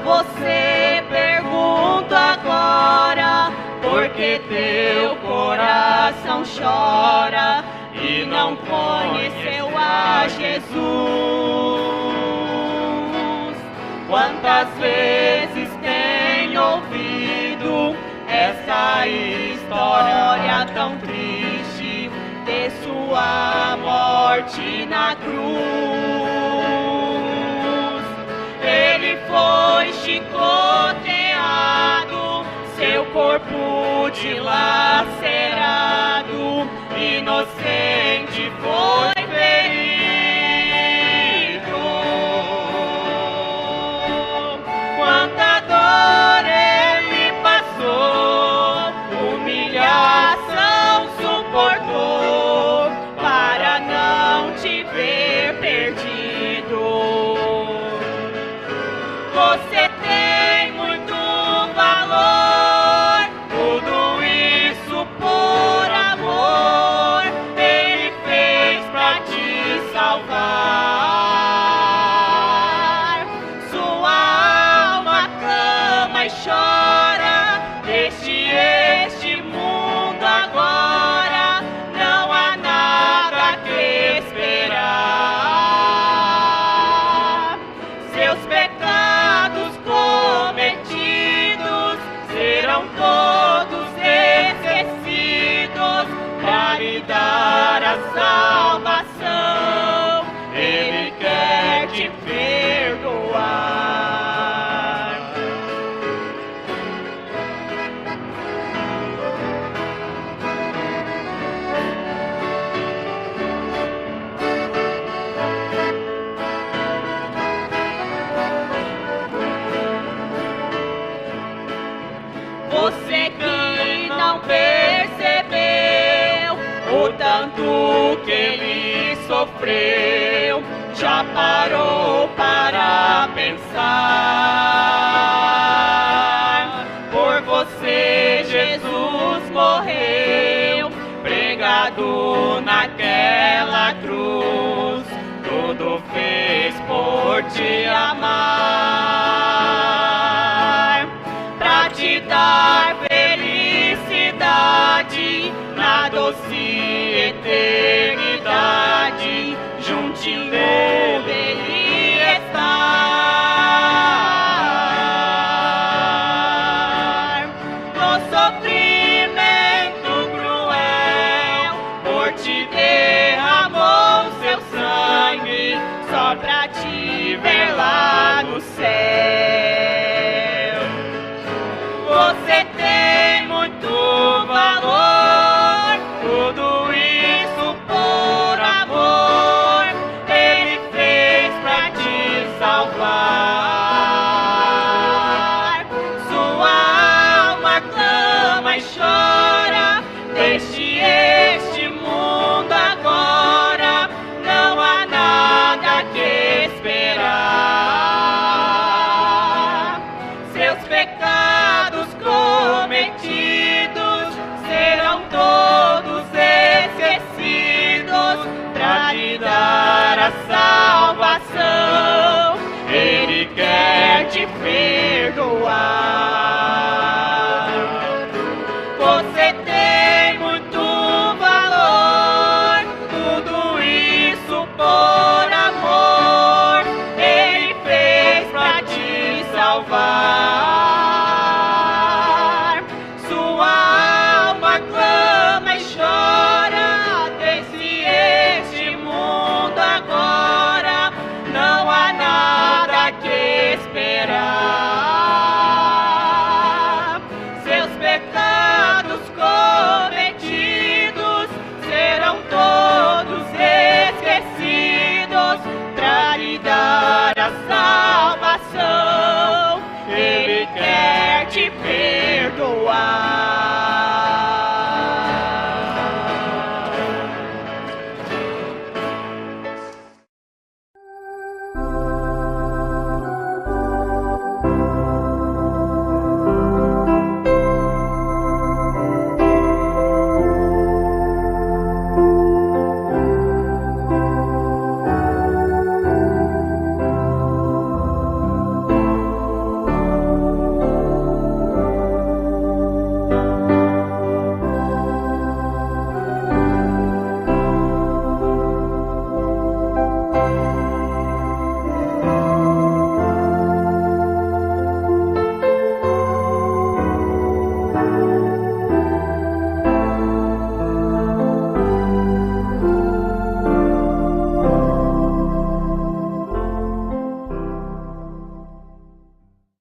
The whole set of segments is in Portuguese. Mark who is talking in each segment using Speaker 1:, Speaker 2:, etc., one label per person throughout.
Speaker 1: você pergunto agora, porque teu coração chora e não conheceu a Jesus. Quantas vezes tenho ouvido essa história tão triste de sua morte na cruz? Ele foi chicoteado, seu corpo dilacerado, inocente foi ferido. Quanta dor ele passou, humilhação suportou, para não te ver perdido. Você tem muito valor, tudo isso por amor, ele fez pra te salvar. Sua alma clama e chora, deixe este mundo agora, não há nada que esperar. Seus pecados cometidos serão todos esquecidos, para lhe dar a salvação, ele quer te perdoar. Você que não percebeu o tanto que ele sofreu, já parou para pensar? Por você Jesus morreu, pregado naquela cruz, tudo fez por te amar, pra te dar felicidade na doce eternidade, juntinho dele estar. No sofrimento cruel, por ti derramou seu sangue, só pra te ver lá no céu. Você tem muito valor, tudo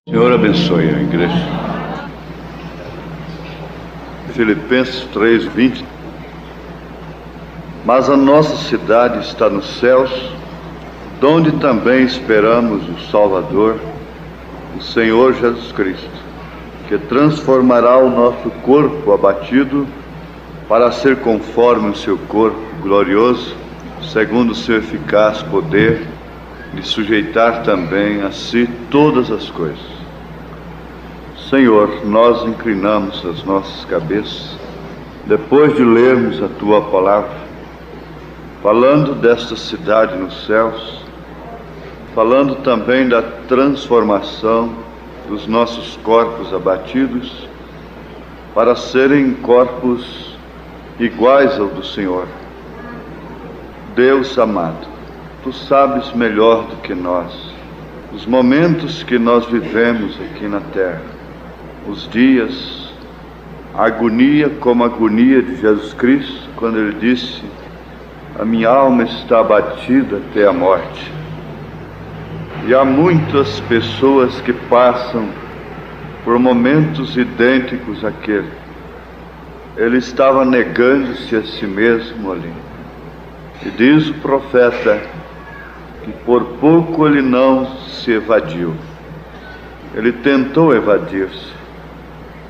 Speaker 2: Senhor abençoe a igreja. Filipenses 3:20. Mas a nossa cidade está nos céus, donde também esperamos o Salvador, o Senhor Jesus Cristo, que transformará o nosso corpo abatido para ser conforme o seu corpo glorioso, segundo o seu eficaz poder, de sujeitar também a si todas as coisas. Senhor, nós inclinamos as nossas cabeças, depois de lermos a Tua palavra, falando desta cidade nos céus, falando também da transformação dos nossos corpos abatidos, para serem corpos iguais ao do Senhor. Deus amado, Tu sabes melhor do que nós os momentos que nós vivemos aqui na terra, os dias, a agonia como a agonia de Jesus Cristo, quando Ele disse: a minha alma está abatida até a morte. E há muitas pessoas que passam por momentos idênticos àquele. Ele estava negando-se a si mesmo ali. E diz o profeta que por pouco ele não se evadiu. Ele tentou evadir-se,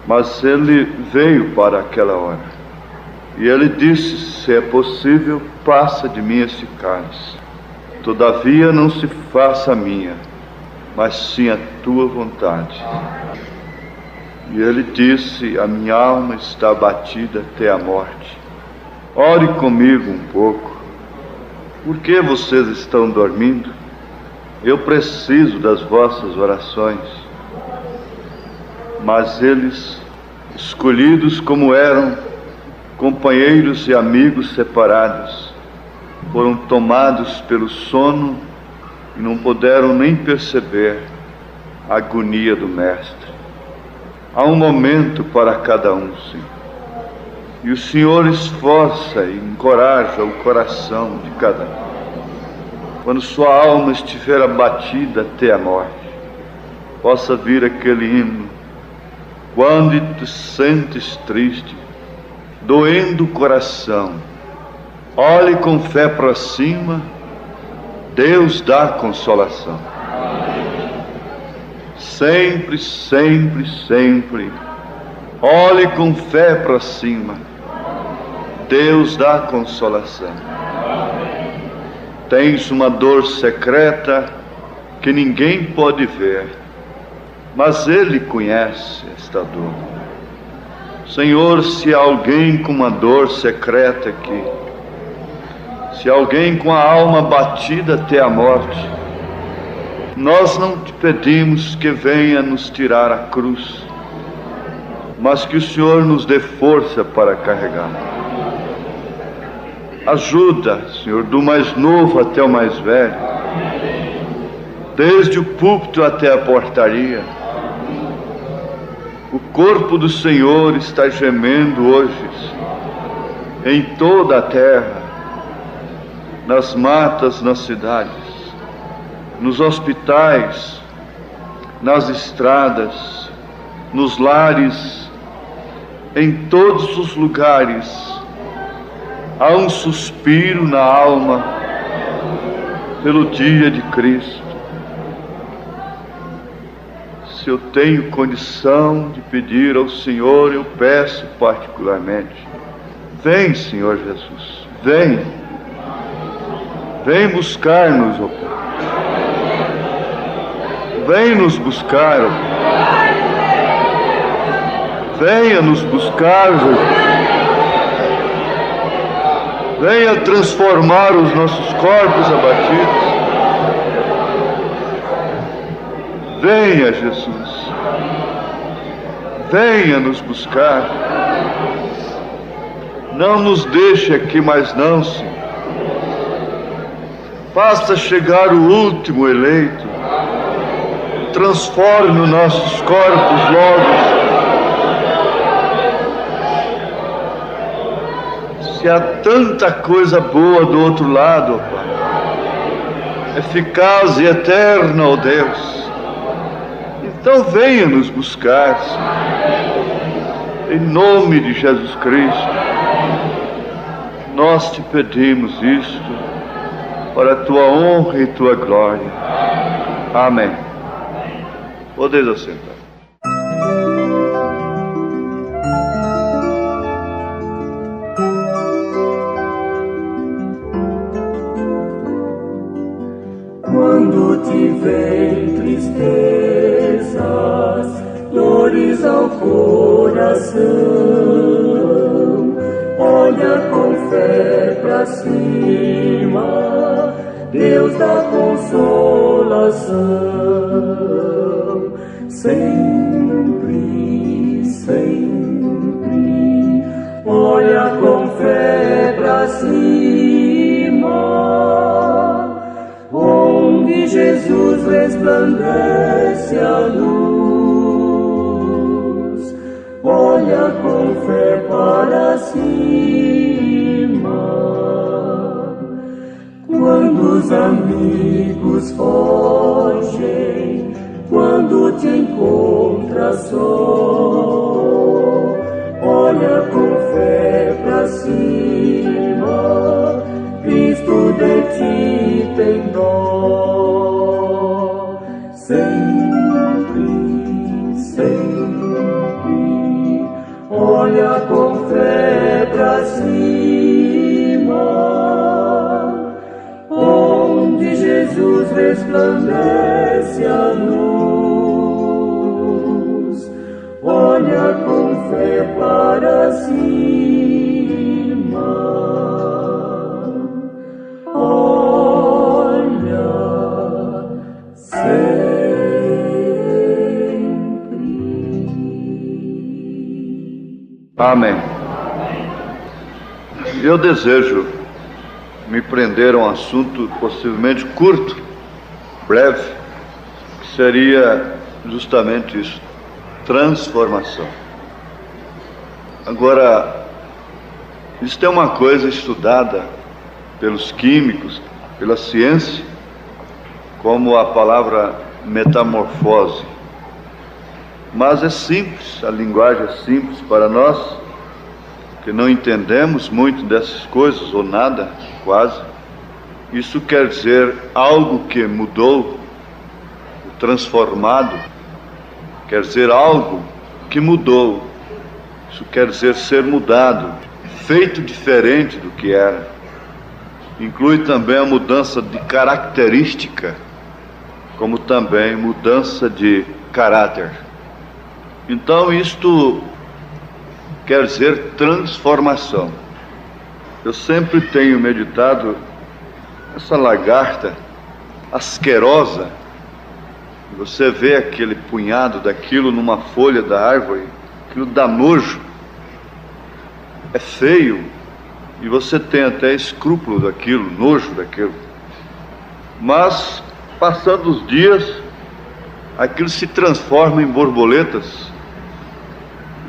Speaker 2: mas ele veio para aquela hora. E ele disse: se é possível, passa de mim este cálice. Todavia não se faça a minha, mas sim a tua vontade. E ele disse: a minha alma está abatida até a morte. Ore comigo um pouco. Por que vocês estão dormindo? Eu preciso das vossas orações. Mas eles, escolhidos como eram, companheiros e amigos separados, foram tomados pelo sono e não puderam nem perceber a agonia do Mestre. Há um momento para cada um, sim. E o Senhor esforça e encoraja o coração de cada um. Quando sua alma estiver abatida até a morte, possa vir aquele hino: quando te sentes triste, doendo o coração, olhe com fé para cima, Deus dá consolação. Sempre, sempre, sempre, olhe com fé para cima, Deus dá consolação. Tens uma dor secreta que ninguém pode ver, mas Ele conhece esta dor. Senhor, se há alguém com uma dor secreta aqui, se há alguém com a alma batida até a morte, nós não te pedimos que venha nos tirar a cruz, mas que o Senhor nos dê força para carregar. Ajuda, Senhor, do mais novo até o mais velho, desde o púlpito até a portaria. O corpo do Senhor está gemendo hoje em toda a terra, nas matas, nas cidades, nos hospitais, nas estradas, nos lares, em todos os lugares. Há um suspiro na alma pelo dia de Cristo. Se eu tenho condição de pedir ao Senhor, eu peço particularmente: vem, Senhor Jesus, vem. Vem buscar-nos, ó Pai. Vem nos buscar, ó Pai. Venha nos buscar, Jesus. Venha transformar os nossos corpos abatidos. Venha, Jesus. Venha nos buscar. Não nos deixe aqui mais não, Senhor. Faça chegar o último eleito. Transforme os nossos corpos logo. Se há tanta coisa boa do outro lado, ó Pai, eficaz e eterna, ó Deus, Então venha nos buscar, Senhor. Em nome de Jesus Cristo, nós te pedimos isto para a tua honra e tua glória. Amém. Podeis assentar.
Speaker 3: Quando tiver tristezas, dores ao coração, olha com fé pra cima, Deus dá consolação. Sempre, sempre, olha com fé pra cima, onde Jesus resplandece a luz. Olha com fé para cima. Quando os amigos fogem, quando te encontras só, olha com fé pra cima, Cristo de ti tem dó. Sempre, sempre, olha com fé pra cima, onde Jesus resplandece a luz. Olha com fé para cima. Olha sempre.
Speaker 2: Amém. Eu desejo me prender a um assunto possivelmente curto, breve, que seria justamente isso: transformação. Agora, isso é uma coisa estudada pelos químicos, pela ciência, como a palavra metamorfose. Mas é simples, a linguagem é simples para nós, que não entendemos muito dessas coisas, ou nada, quase. Isso quer dizer algo que mudou, transformado, quer dizer algo que mudou. Isso quer dizer ser mudado, feito diferente do que era. Inclui também a mudança de característica, como também mudança de caráter. Então isto quer dizer transformação. Eu sempre tenho meditado essa lagarta asquerosa. Você vê aquele punhado daquilo numa folha da árvore, aquilo dá nojo, é feio, e você tem até escrúpulo daquilo, nojo daquilo. Mas, passando os dias, aquilo se transforma em borboletas.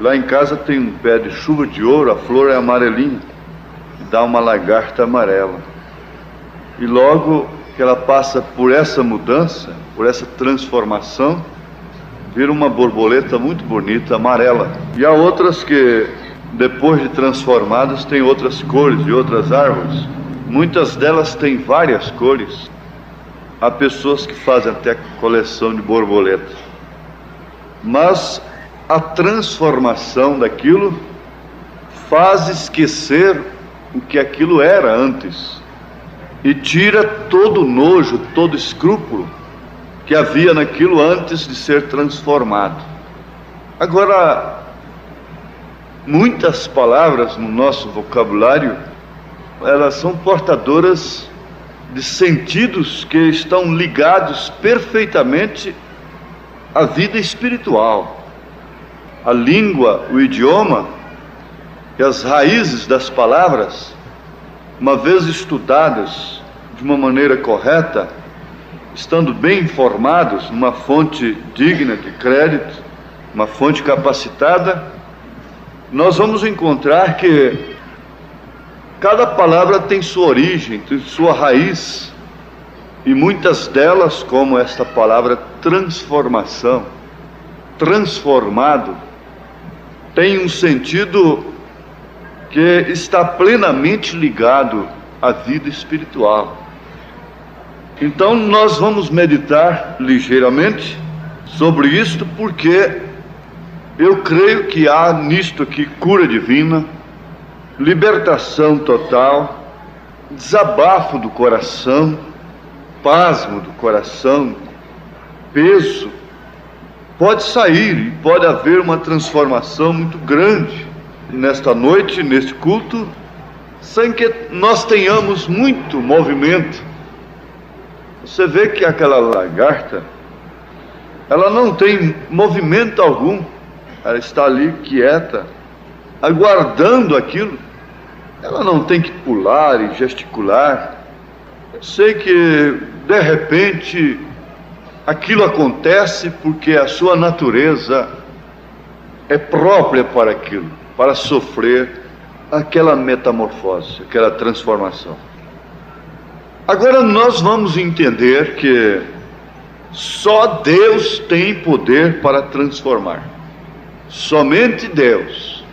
Speaker 2: Lá em casa tem um pé de chuva de ouro, a flor é amarelinha, e dá uma lagarta amarela. E logo que ela passa por essa mudança, por essa transformação, vira uma borboleta muito bonita, amarela. E há outras que, depois de transformadas, têm outras cores e outras árvores. Muitas delas têm várias cores. Há pessoas que fazem até coleção de borboletas. Mas a transformação daquilo faz esquecer o que aquilo era antes e tira todo o nojo, todo o escrúpulo que havia naquilo antes de ser transformado. Agora, muitas palavras no nosso vocabulário, elas são portadoras de sentidos que estão ligados perfeitamente à vida espiritual. A língua, o idioma e as raízes das palavras, uma vez estudadas de uma maneira correta, estando bem informados, numa fonte digna de crédito, uma fonte capacitada, nós vamos encontrar que cada palavra tem sua origem, tem sua raiz, e muitas delas, como esta palavra transformação, transformado tem um sentido que está plenamente ligado à vida espiritual. Então nós vamos meditar ligeiramente sobre isto, porque eu creio que há nisto aqui cura divina, libertação total, desabafo do coração, pasmo do coração, peso. Pode sair e pode haver uma transformação muito grande nesta noite, neste culto, sem que nós tenhamos muito movimento. Você vê que aquela lagarta, ela não tem movimento algum, ela está ali quieta, aguardando aquilo. Ela não tem que pular e gesticular. Eu sei que de repente aquilo acontece porque a sua natureza é própria para aquilo, para sofrer aquela metamorfose, aquela transformação. Agora nós vamos entender que só Deus tem poder para transformar. Somente Deus,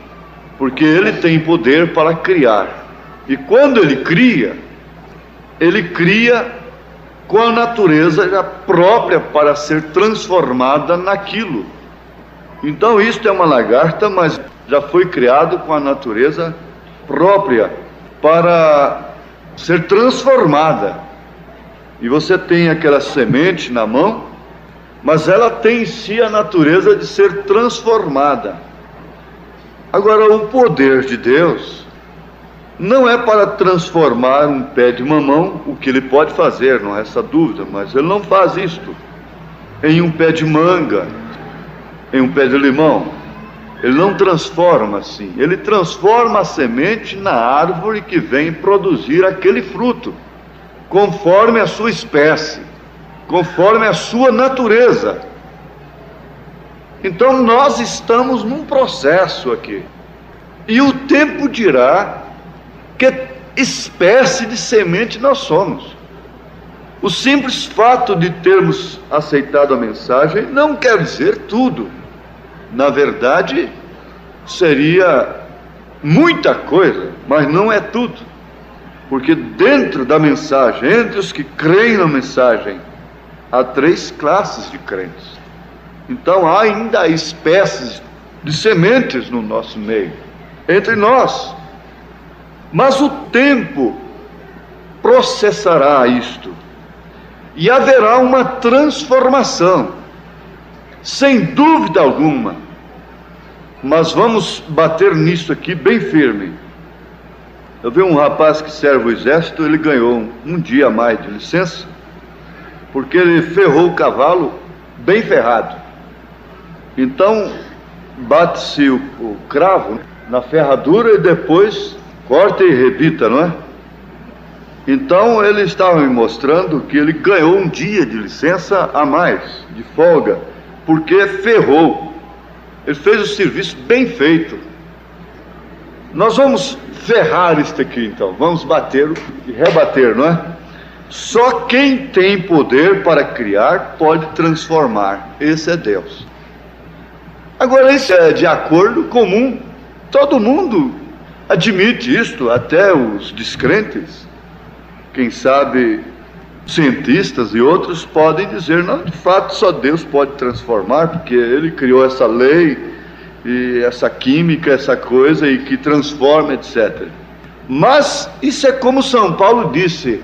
Speaker 2: porque Ele tem poder para criar. E quando Ele cria com a natureza já própria para ser transformada naquilo. Então isto é uma lagarta, mas já foi criado com a natureza própria para ser transformada. E você tem aquela semente na mão, mas ela tem em si a natureza de ser transformada. Agora, o poder de Deus não é para transformar um pé de mamão, o que Ele pode fazer, não há essa dúvida, mas Ele não faz isto em um pé de manga, em um pé de limão. Ele não transforma assim. Ele transforma a semente na árvore que vem produzir aquele fruto, conforme a sua espécie, conforme a sua natureza. Então nós estamos num processo aqui, e o tempo dirá que espécie de semente nós somos. O simples fato de termos aceitado a mensagem não quer dizer tudo. Na verdade, seria muita coisa, mas não é tudo. Porque dentro da mensagem, entre os que creem na mensagem, há 3 classes de crentes. Então há ainda espécies de sementes no nosso meio, entre nós. Mas o tempo processará isto, e haverá uma transformação, sem dúvida alguma. Mas vamos bater nisso aqui bem firme. Eu vi um rapaz que serve o exército, ele ganhou um dia a mais de licença, porque ele ferrou o cavalo bem ferrado. Então, bate-se o cravo na ferradura e depois corta e rebita, não é? Então, ele estava me mostrando que ele ganhou um dia de licença a mais, de folga, porque ferrou. Ele fez o serviço bem feito. Nós vamos ferrar isto aqui então, vamos bater e rebater, não é? Só quem tem poder para criar pode transformar, esse é Deus. Agora isso é de acordo comum, todo mundo admite isto, até os descrentes. Quem sabe cientistas e outros podem dizer, não, de fato só Deus pode transformar, porque Ele criou essa lei e essa química, essa coisa, e que transforma, etc. Mas isso é como São Paulo disse,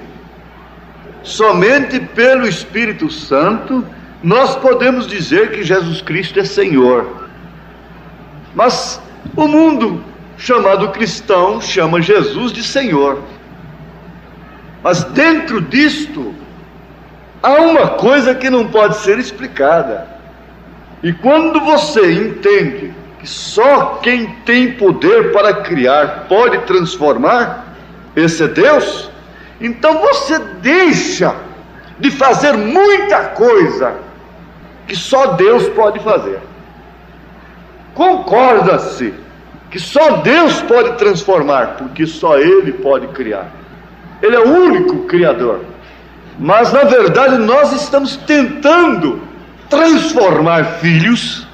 Speaker 2: somente pelo Espírito Santo nós podemos dizer que Jesus Cristo é Senhor. Mas o mundo chamado cristão chama Jesus de Senhor. Mas dentro disto há uma coisa que não pode ser explicada. E quando você entende que só quem tem poder para criar pode transformar, esse é Deus, então você deixa de fazer muita coisa que só Deus pode fazer. Concorda-se que só Deus pode transformar, porque só Ele pode criar. Ele é o único Criador. Mas na verdade nós estamos tentando transformar filhos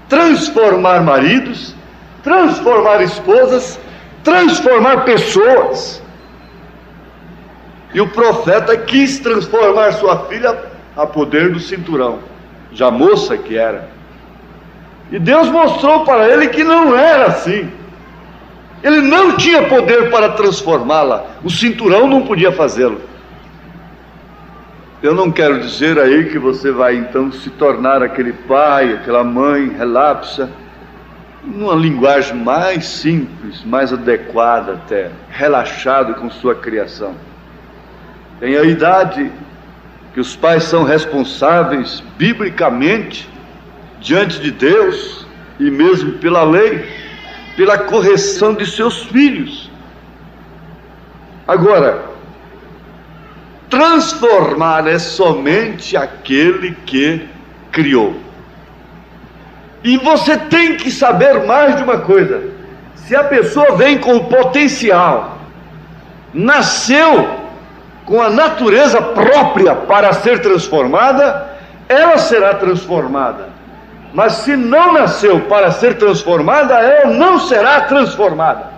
Speaker 2: transformar maridos, transformar esposas, transformar pessoas. E o profeta quis transformar sua filha a poder do cinturão, já moça que era. E Deus mostrou para ele que não era assim. Ele não tinha poder para transformá-la. O cinturão não podia fazê-lo. Eu não quero dizer aí que você vai então se tornar aquele pai, aquela mãe relapsa, numa linguagem mais simples, mais adequada até, relaxado com sua criação. Tem a idade que os pais são responsáveis biblicamente diante de Deus e mesmo pela lei, pela correção de seus filhos. Agora, transformar é somente aquele que criou. E você tem que saber mais de uma coisa: se a pessoa vem com o potencial, nasceu com a natureza própria para ser transformada, ela será transformada. Mas se não nasceu para ser transformada, ela não será transformada.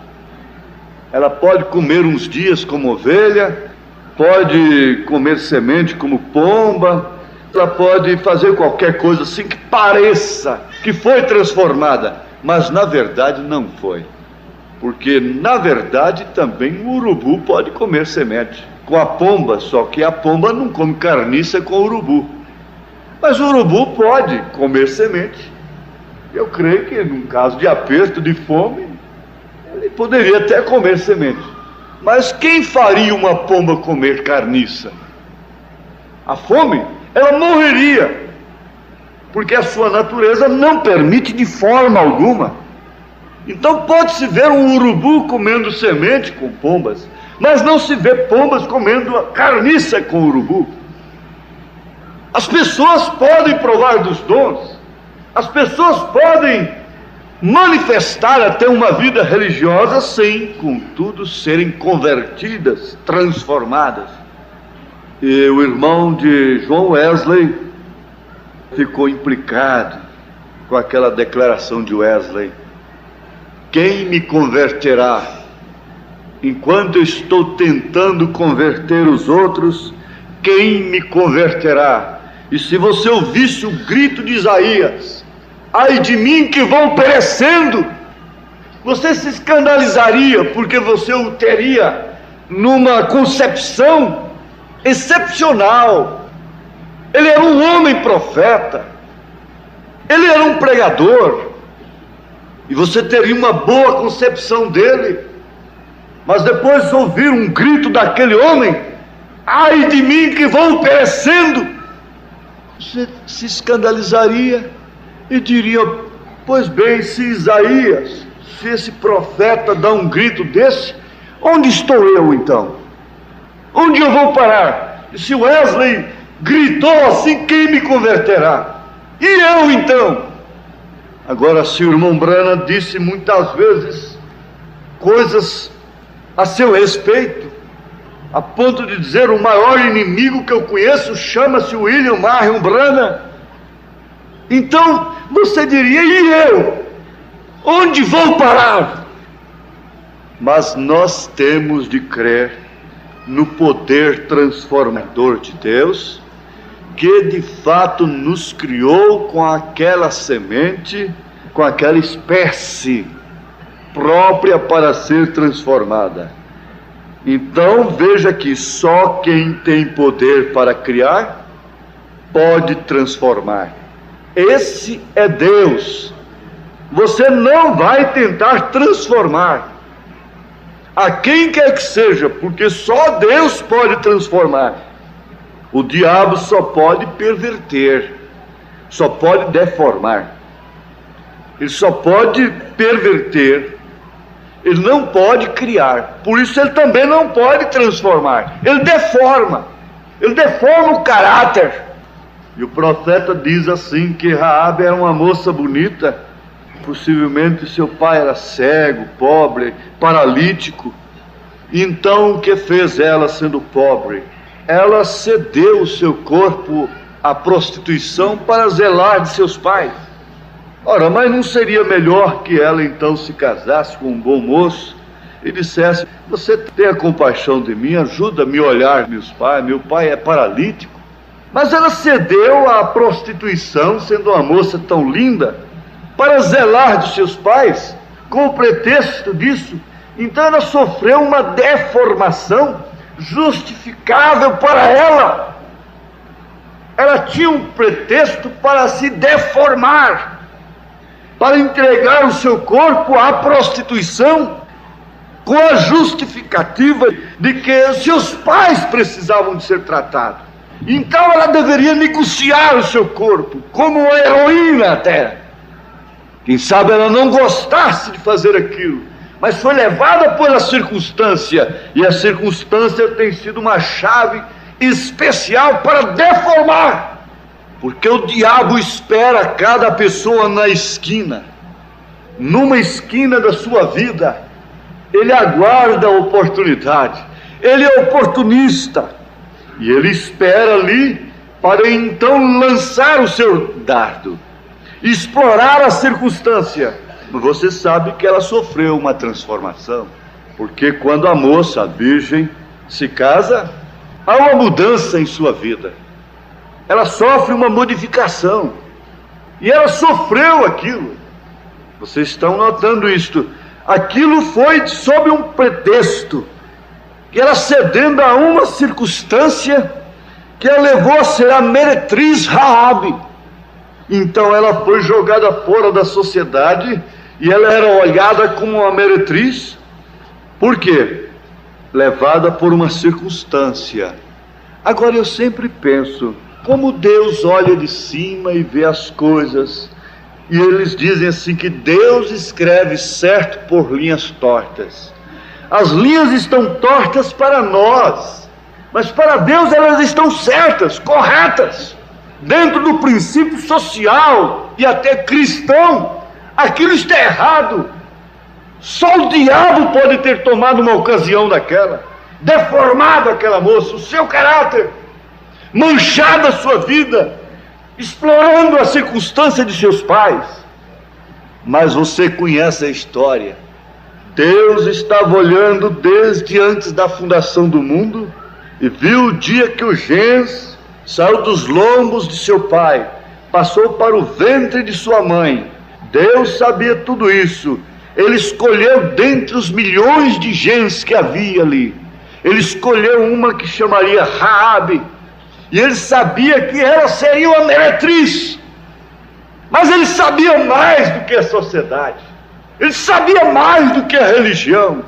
Speaker 2: Ela pode comer uns dias como ovelha, pode comer semente como pomba, ela pode fazer qualquer coisa assim que pareça que foi transformada, mas na verdade não foi. Porque na verdade também o urubu pode comer semente com a pomba, só que a pomba não come carniça com o urubu. Mas o urubu pode comer semente. Eu creio que num caso de aperto, de fome, ele poderia até comer semente. Mas quem faria uma pomba comer carniça? A fome, ela morreria, porque a sua natureza não permite de forma alguma. Então pode-se ver um urubu comendo semente com pombas, mas não se vê pombas comendo carniça com urubu. As pessoas podem provar dos dons, as pessoas podem manifestar até uma vida religiosa sem, contudo, serem convertidas, transformadas. E o irmão de John Wesley ficou implicado com aquela declaração de Wesley: quem me converterá? Enquanto eu estou tentando converter os outros, quem me converterá? E se você ouvisse o grito de Isaías: ai de mim que vou perecendo, você se escandalizaria, porque você o teria numa concepção excepcional. Ele era um homem profeta, ele era um pregador, e você teria uma boa concepção dele. Mas depois de ouvir um grito daquele homem: ai de mim que vou perecendo, você se escandalizaria e diria: pois bem, se Isaías, se esse profeta dá um grito desse, onde estou eu então? Onde eu vou parar? E se Wesley gritou assim, quem me converterá? E eu então? Agora, se o irmão Branham disse muitas vezes coisas a seu respeito, a ponto de dizer: o maior inimigo que eu conheço chama-se William Marion Branham, então você diria: e eu? Onde vou parar? Mas nós temos de crer no poder transformador de Deus, que de fato nos criou com aquela semente, com aquela espécie própria para ser transformada. Então veja que só quem tem poder para criar pode transformar. Esse é Deus. Você não vai tentar transformar a quem quer que seja, porque só Deus pode transformar. O diabo só pode perverter, só pode deformar. Ele só pode perverter, ele não pode criar. Por isso ele também não pode transformar. Ele deforma o caráter. E o profeta diz assim que Raabe era uma moça bonita. Possivelmente seu pai era cego, pobre, paralítico. Então o que fez ela, sendo pobre? Ela cedeu o seu corpo à prostituição para zelar de seus pais. Ora, mas não seria melhor que ela então se casasse com um bom moço e dissesse: você tenha compaixão de mim, ajuda-me a olhar meus pais, meu pai é paralítico. Mas ela cedeu à prostituição, sendo uma moça tão linda, para zelar de seus pais, com o pretexto disso. Então ela sofreu uma deformação justificável para ela. Ela tinha um pretexto para se deformar, para entregar o seu corpo à prostituição, com a justificativa de que seus pais precisavam de ser tratados. Então ela deveria negociar o seu corpo, como uma heroína até. Quem sabe ela não gostasse de fazer aquilo, mas foi levada pela circunstância, e a circunstância tem sido uma chave especial para deformar, porque o diabo espera cada pessoa na esquina, numa esquina da sua vida. Ele aguarda a oportunidade, ele é oportunista, e ele espera ali para então lançar o seu dardo, explorar a circunstância. Você sabe que ela sofreu uma transformação, porque quando a moça, a virgem, se casa, há uma mudança em sua vida. Ela sofre uma modificação, e ela sofreu aquilo. Vocês estão notando isto? Aquilo foi sob um pretexto, que ela cedendo a uma circunstância que a levou a ser a meretriz Raabe. Então ela foi jogada fora da sociedade e ela era olhada como uma meretriz. Por quê? Levada por uma circunstância. Agora eu sempre penso, como Deus olha de cima e vê as coisas, e eles dizem assim que Deus escreve certo por linhas tortas. As linhas estão tortas para nós, mas para Deus elas estão certas, corretas. Dentro do princípio social e até cristão, aquilo está errado. Só o diabo pode ter tomado uma ocasião daquela, deformado aquela moça, o seu caráter, manchado a sua vida, explorando a circunstância de seus pais. Mas você conhece a história. Deus estava olhando desde antes da fundação do mundo e viu o dia que o gens saiu dos lombos de seu pai, passou para o ventre de sua mãe. Deus sabia tudo isso. Ele escolheu dentre os milhões de gens que havia ali, ele escolheu uma que chamaria Raabe, e ele sabia que ela seria uma meretriz. Mas ele sabia mais do que a sociedade, ele sabia mais do que a religião.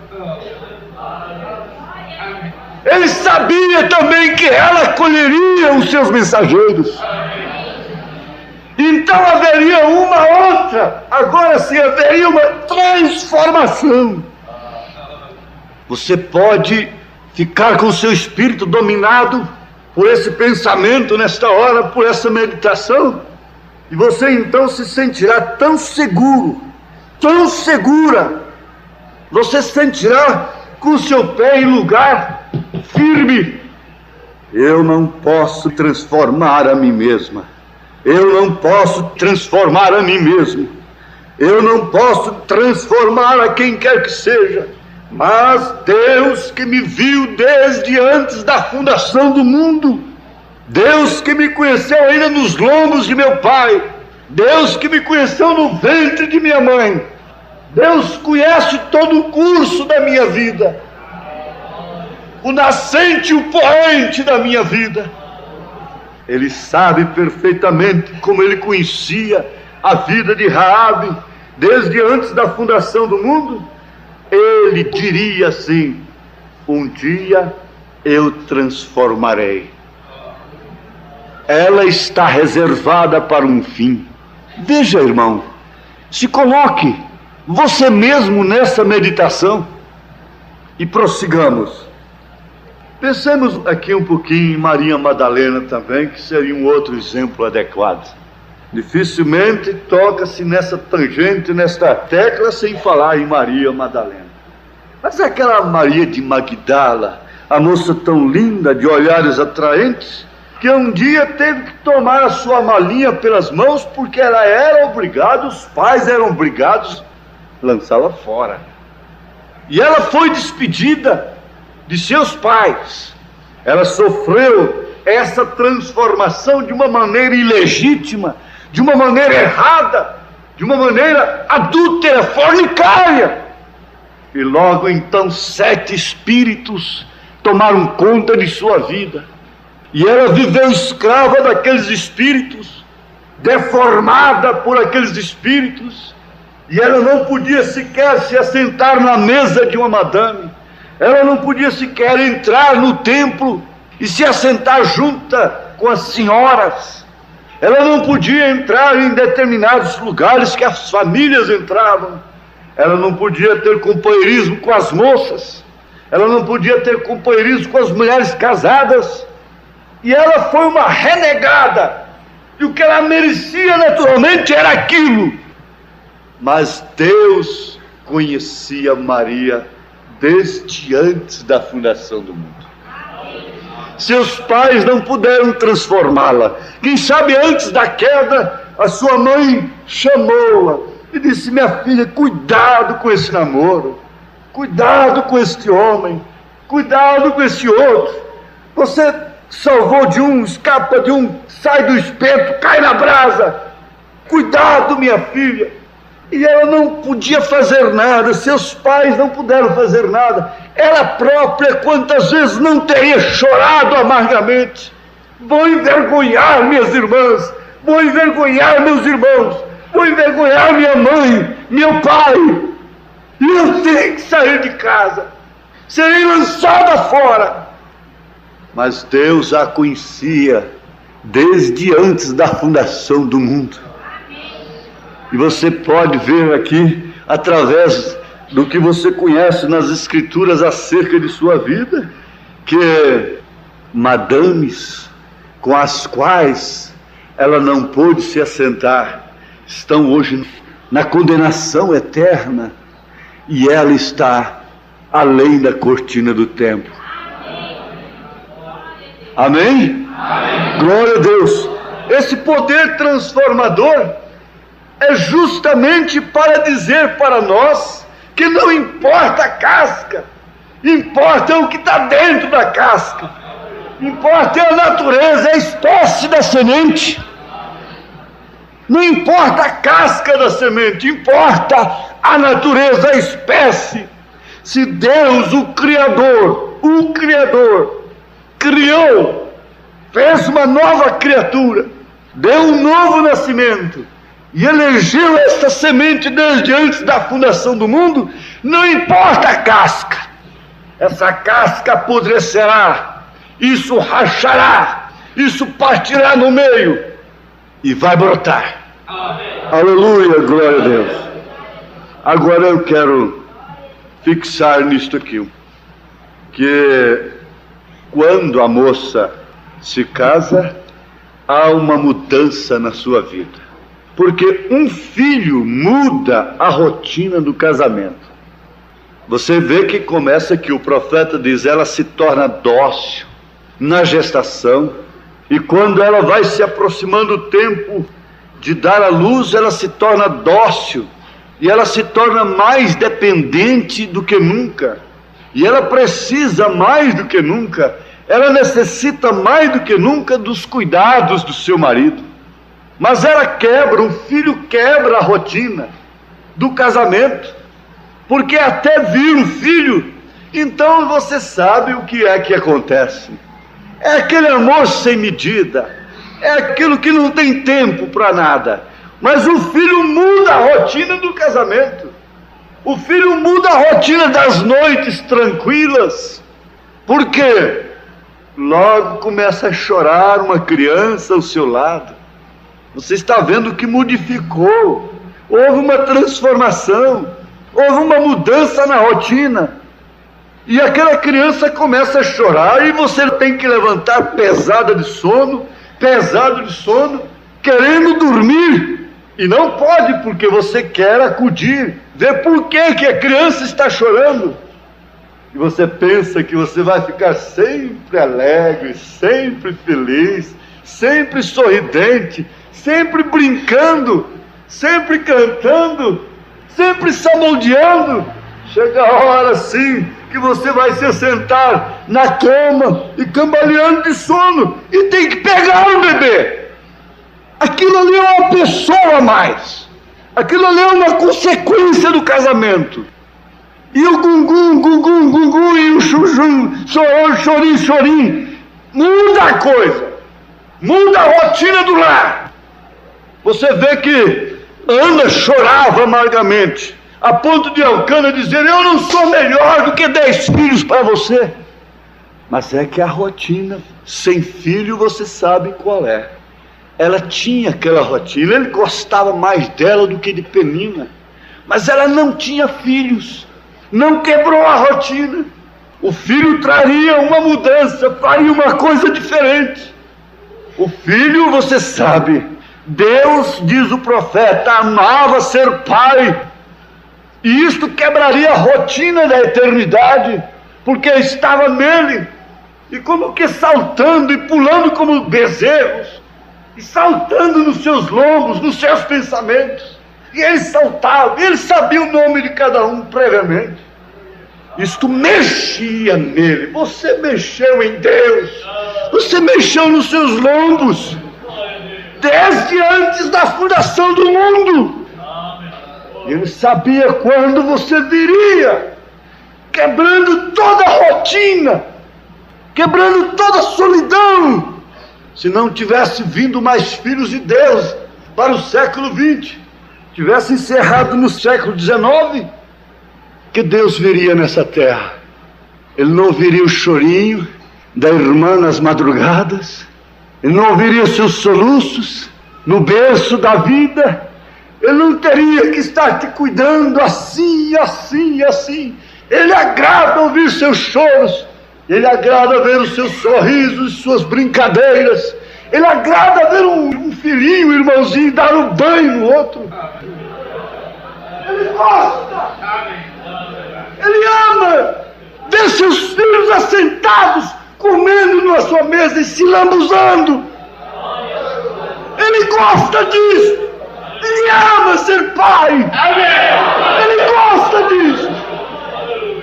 Speaker 2: Ele sabia também que ela acolheria os seus mensageiros. Então haveria uma outra, agora sim haveria uma transformação. Você pode ficar com o seu espírito dominado por esse pensamento nesta hora, por essa meditação, e você então se sentirá tão seguro, tão segura, você se sentirá com o seu pé em lugar firme. Eu não posso transformar a mim mesma, eu não posso transformar a mim mesmo, eu não posso transformar a quem quer que seja, mas Deus que me viu desde antes da fundação do mundo, Deus que me conheceu ainda nos lombos de meu pai, Deus que me conheceu no ventre de minha mãe, Deus conhece todo o curso da minha vida, o nascente e o poente da minha vida. Ele sabe perfeitamente como ele conhecia a vida de Raabe desde antes da fundação do mundo. Ele diria assim: um dia eu transformarei. Ela está reservada para um fim. Veja, irmão, se coloque você mesmo nessa meditação e prossigamos. Pensemos aqui um pouquinho em Maria Madalena também, que seria um outro exemplo adequado. Dificilmente toca-se nessa tangente, nesta tecla, sem falar em Maria Madalena. Mas aquela Maria de Magdala, a moça tão linda, de olhares atraentes, que um dia teve que tomar a sua malinha pelas mãos, porque ela era obrigada, os pais eram obrigados a lançá-la fora. E ela foi despedida de seus pais. Ela sofreu essa transformação de uma maneira ilegítima, de uma maneira errada, de uma maneira adúltera, fornicária. E logo então 7 espíritos tomaram conta de sua vida. E ela viveu escrava daqueles espíritos, deformada por aqueles espíritos, e ela não podia sequer se assentar na mesa de uma madame, ela não podia sequer entrar no templo e se assentar junta com as senhoras, ela não podia entrar em determinados lugares que as famílias entravam, ela não podia ter companheirismo com as moças, ela não podia ter companheirismo com as mulheres casadas, e ela foi uma renegada, e o que ela merecia naturalmente era aquilo. Mas Deus conhecia Maria desde antes da fundação do mundo. Seus pais não puderam transformá-la. Quem sabe antes da queda, a sua mãe chamou-a e disse: minha filha, cuidado com esse namoro, cuidado com este homem, cuidado com esse outro. Você salvou de um, escapa de um, sai do espeto, cai na brasa. Cuidado, minha filha. E ela não podia fazer nada, seus pais não puderam fazer nada. Ela própria, quantas vezes não teria chorado amargamente. Vou envergonhar minhas irmãs, vou envergonhar meus irmãos, vou envergonhar minha mãe, meu pai. E eu tenho que sair de casa, serei lançada fora. Mas Deus a conhecia desde antes da fundação do mundo. E você pode ver aqui, através do que você conhece nas Escrituras acerca de sua vida, que madames com as quais ela não pôde se assentar, estão hoje na condenação eterna, e ela está além da cortina do templo. Amém? Amém. Glória a Deus. Esse poder transformador é justamente para dizer para nós que não importa a casca, importa o que está dentro da casca, importa a natureza, a espécie da semente. Não importa a casca da semente, importa a natureza, a espécie. Se Deus, o Criador, criou, fez uma nova criatura, deu um novo nascimento, e elegeu esta semente desde antes da fundação do mundo, não importa a casca, essa casca apodrecerá, isso rachará, isso partirá no meio, e vai brotar. Amém. Aleluia, glória a Deus. Agora eu quero fixar nisto aqui, que quando a moça se casa, há uma mudança na sua vida. Porque um filho muda a rotina do casamento. Você vê que começa que o profeta diz, ela se torna dócil na gestação, e quando ela vai se aproximando do tempo de dar à luz, ela se torna dócil, e ela se torna mais dependente do que nunca, e ela precisa mais do que nunca, ela necessita mais do que nunca dos cuidados do seu marido. Mas ela quebra, o filho quebra a rotina do casamento, porque até vir o filho, então você sabe o que é que acontece. É aquele amor sem medida, é aquilo que não tem tempo para nada. Mas o filho muda a rotina do casamento, o filho muda a rotina das noites tranquilas, porque logo começa a chorar uma criança ao seu lado. Você está vendo que modificou, houve uma transformação, houve uma mudança na rotina, e aquela criança começa a chorar, e você tem que levantar pesado de sono, querendo dormir, e não pode, porque você quer acudir, ver por que a criança está chorando. E você pensa que você vai ficar sempre alegre, sempre feliz, sempre sorridente, sempre brincando, sempre cantando, sempre sabodeando. Chega a hora sim que você vai se sentar na cama e cambaleando de sono e tem que pegar o bebê. Aquilo ali é uma pessoa a mais. Aquilo ali é uma consequência do casamento. E o gungum, e o chuchum, chorim, muda a coisa. Muda a rotina do lar. Você vê que Ana chorava amargamente, a ponto de Elcana dizer: eu não sou melhor do que 10 filhos para você. Mas é que a rotina, sem filho, você sabe qual é. Ela tinha aquela rotina, ele gostava mais dela do que de Penina, mas ela não tinha filhos, não quebrou a rotina. O filho traria uma mudança, faria uma coisa diferente. O filho, você sabe, Deus, diz o profeta, amava ser pai, e isto quebraria a rotina da eternidade, porque estava nele, e como que saltando e pulando como bezerros, e saltando nos seus lombos, nos seus pensamentos. E ele saltava, ele sabia o nome de cada um previamente. Isto mexia nele. Você mexeu em Deus, você mexeu nos seus lombos, desde antes da fundação do mundo. Ele sabia quando você viria, quebrando toda a rotina, quebrando toda a solidão. Se não tivesse vindo mais filhos de Deus para o século XX, tivesse encerrado no século XIX, que Deus viria nessa terra. Ele não ouviria o chorinho da irmã nas madrugadas, ele não ouviria seus soluços no berço da vida, ele não teria que estar te cuidando assim. Ele agrada ouvir seus choros, ele agrada ver os seus sorrisos, suas brincadeiras, ele agrada ver um filhinho, um irmãozinho, dar um banho no outro. Ele gosta, ele ama ver seus filhos assentados, comendo na sua mesa e se lambuzando. Ele gosta disso, ele ama ser pai, ele gosta disso.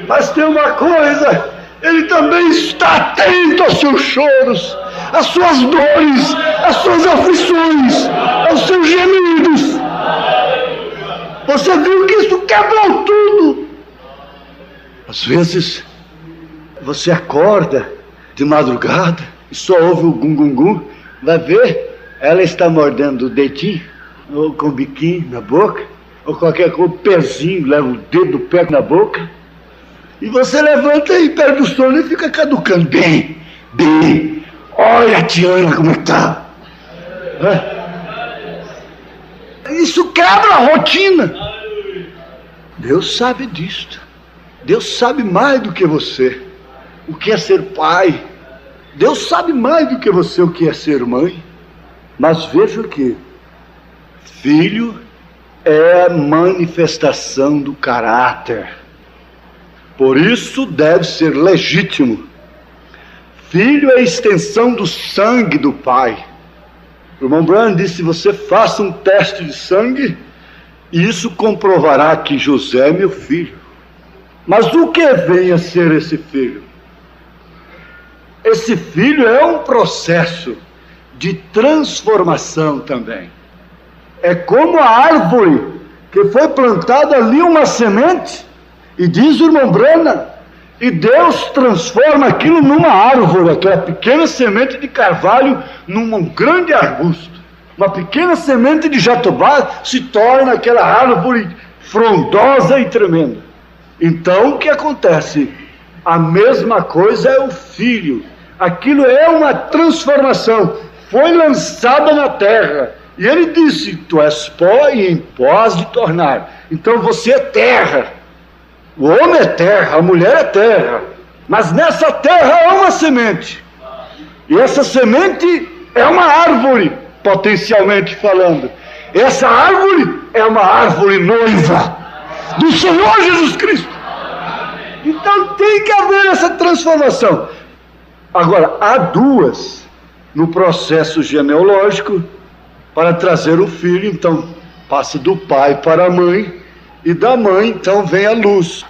Speaker 2: Mas tem uma coisa, ele também está atento aos seus choros, às suas dores, às suas aflições, aos seus gemidos. Você viu que isso quebrou tudo. Às vezes, você acorda de madrugada e só ouve o gum-gum-gum, vai ver, ela está mordendo o dedinho, ou com o biquinho na boca, ou qualquer coisa, o pezinho, leva o dedo do pé na boca, e você levanta e perde o sono e fica caducando. Bem, olha a Tiana como está. Isso quebra a rotina. Deus sabe disto. Deus sabe mais do que você o que é ser pai. Deus sabe mais do que você o que é ser mãe. Mas veja que filho é a manifestação do caráter. Por isso deve ser legítimo. Filho é a extensão do sangue do pai. O irmão Branham disse: você faça um teste de sangue e isso comprovará que José é meu filho. Mas o que vem a ser esse filho? Esse filho é um processo de transformação também. É como a árvore que foi plantada ali, uma semente, e diz o irmão Branham, e Deus transforma aquilo numa árvore, aquela pequena semente de carvalho num grande arbusto. Uma pequena semente de jatobá se torna aquela árvore frondosa e tremenda. Então o que acontece? A mesma coisa é o filho. Aquilo é uma transformação. Foi lançada na terra. E ele disse: tu és pó e em pó has de tornar. Então você é terra. O homem é terra, a mulher é terra. Mas nessa terra há uma semente. E essa semente é uma árvore, potencialmente falando. Essa árvore é uma árvore noiva do Senhor Jesus Cristo. Então Então tem que haver essa transformação. Agora, há duas no processo genealógico para trazer o filho, então passa do pai para a mãe, e da mãe então vem a luz.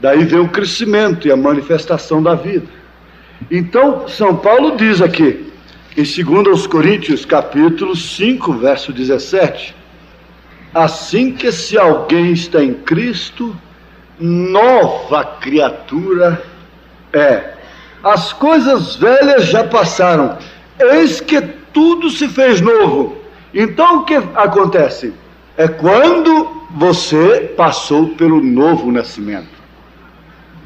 Speaker 2: Daí vem o crescimento e a manifestação da vida. Então, São Paulo diz aqui, em 2 Coríntios, capítulo 5, verso 17, assim que se alguém está em Cristo, nova criatura é. As coisas velhas já passaram, eis que tudo se fez novo. Então o que acontece? É quando você passou pelo novo nascimento.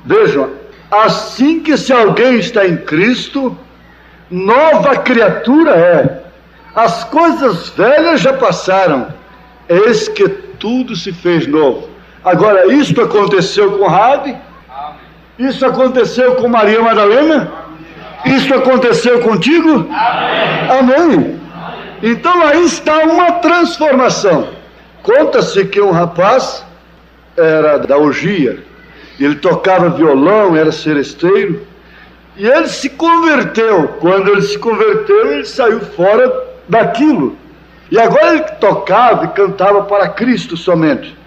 Speaker 2: Vejam, assim que se alguém está em Cristo, nova criatura é. As coisas velhas já passaram, eis que tudo se fez novo. Agora, isto aconteceu com Rabi? Isso aconteceu com Maria Madalena? Isso aconteceu contigo? Amém. Então aí está uma transformação. Conta-se que um rapaz era da orgia, ele tocava violão, era seresteiro, e ele se converteu. Quando ele se converteu, ele saiu fora daquilo. E agora ele tocava e cantava para Cristo somente.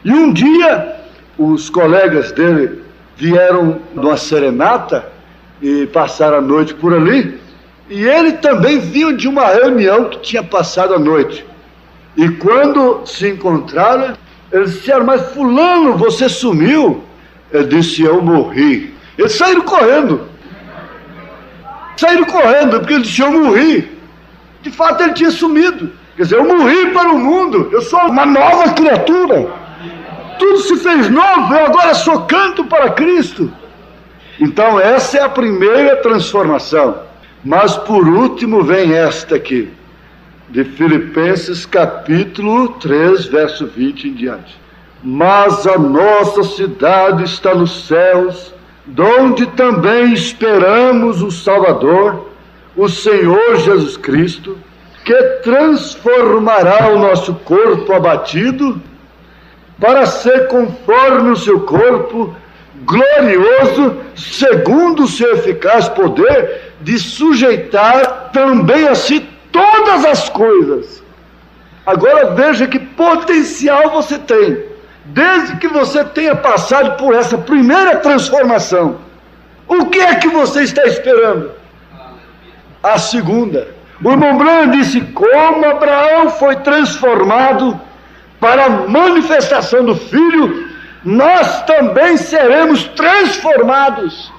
Speaker 2: E um dia, os colegas dele vieram numa serenata e passaram a noite por ali, e ele também vinha de uma reunião que tinha passado a noite. E quando se encontraram, eles disseram: mas fulano, você sumiu? Ele disse: eu morri. Eles saíram correndo, porque ele disse: eu morri. De fato ele tinha sumido. Quer dizer, eu morri para o mundo, eu sou uma nova criatura, tudo se fez novo, eu agora só canto para Cristo. Então essa é a primeira transformação. Mas por último vem esta aqui, de Filipenses capítulo 3, verso 20 em diante. Mas a nossa cidade está nos céus, donde também esperamos o Salvador, o Senhor Jesus Cristo, que transformará o nosso corpo abatido para ser conforme o seu corpo glorioso, segundo o seu eficaz poder, de sujeitar também a si todas as coisas. Agora veja que potencial você tem, desde que você tenha passado por essa primeira transformação. O que é que você está esperando? A segunda. O irmão Branham disse: como Abraão foi transformado para a manifestação do Filho, nós também seremos transformados.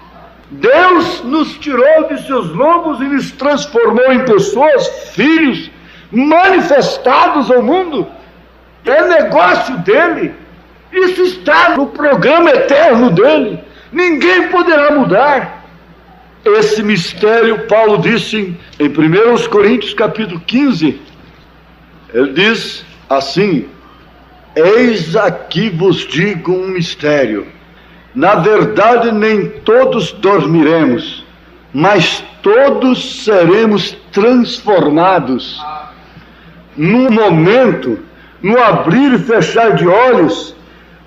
Speaker 2: Deus nos tirou de seus lombos e nos transformou em pessoas, filhos, manifestados ao mundo. É negócio dele. Isso está no programa eterno dele. Ninguém poderá mudar. Esse mistério, Paulo disse em 1 Coríntios capítulo 15, ele diz assim: eis aqui vos digo um mistério. Na verdade, nem todos dormiremos, mas todos seremos transformados. Num momento, no abrir e fechar de olhos,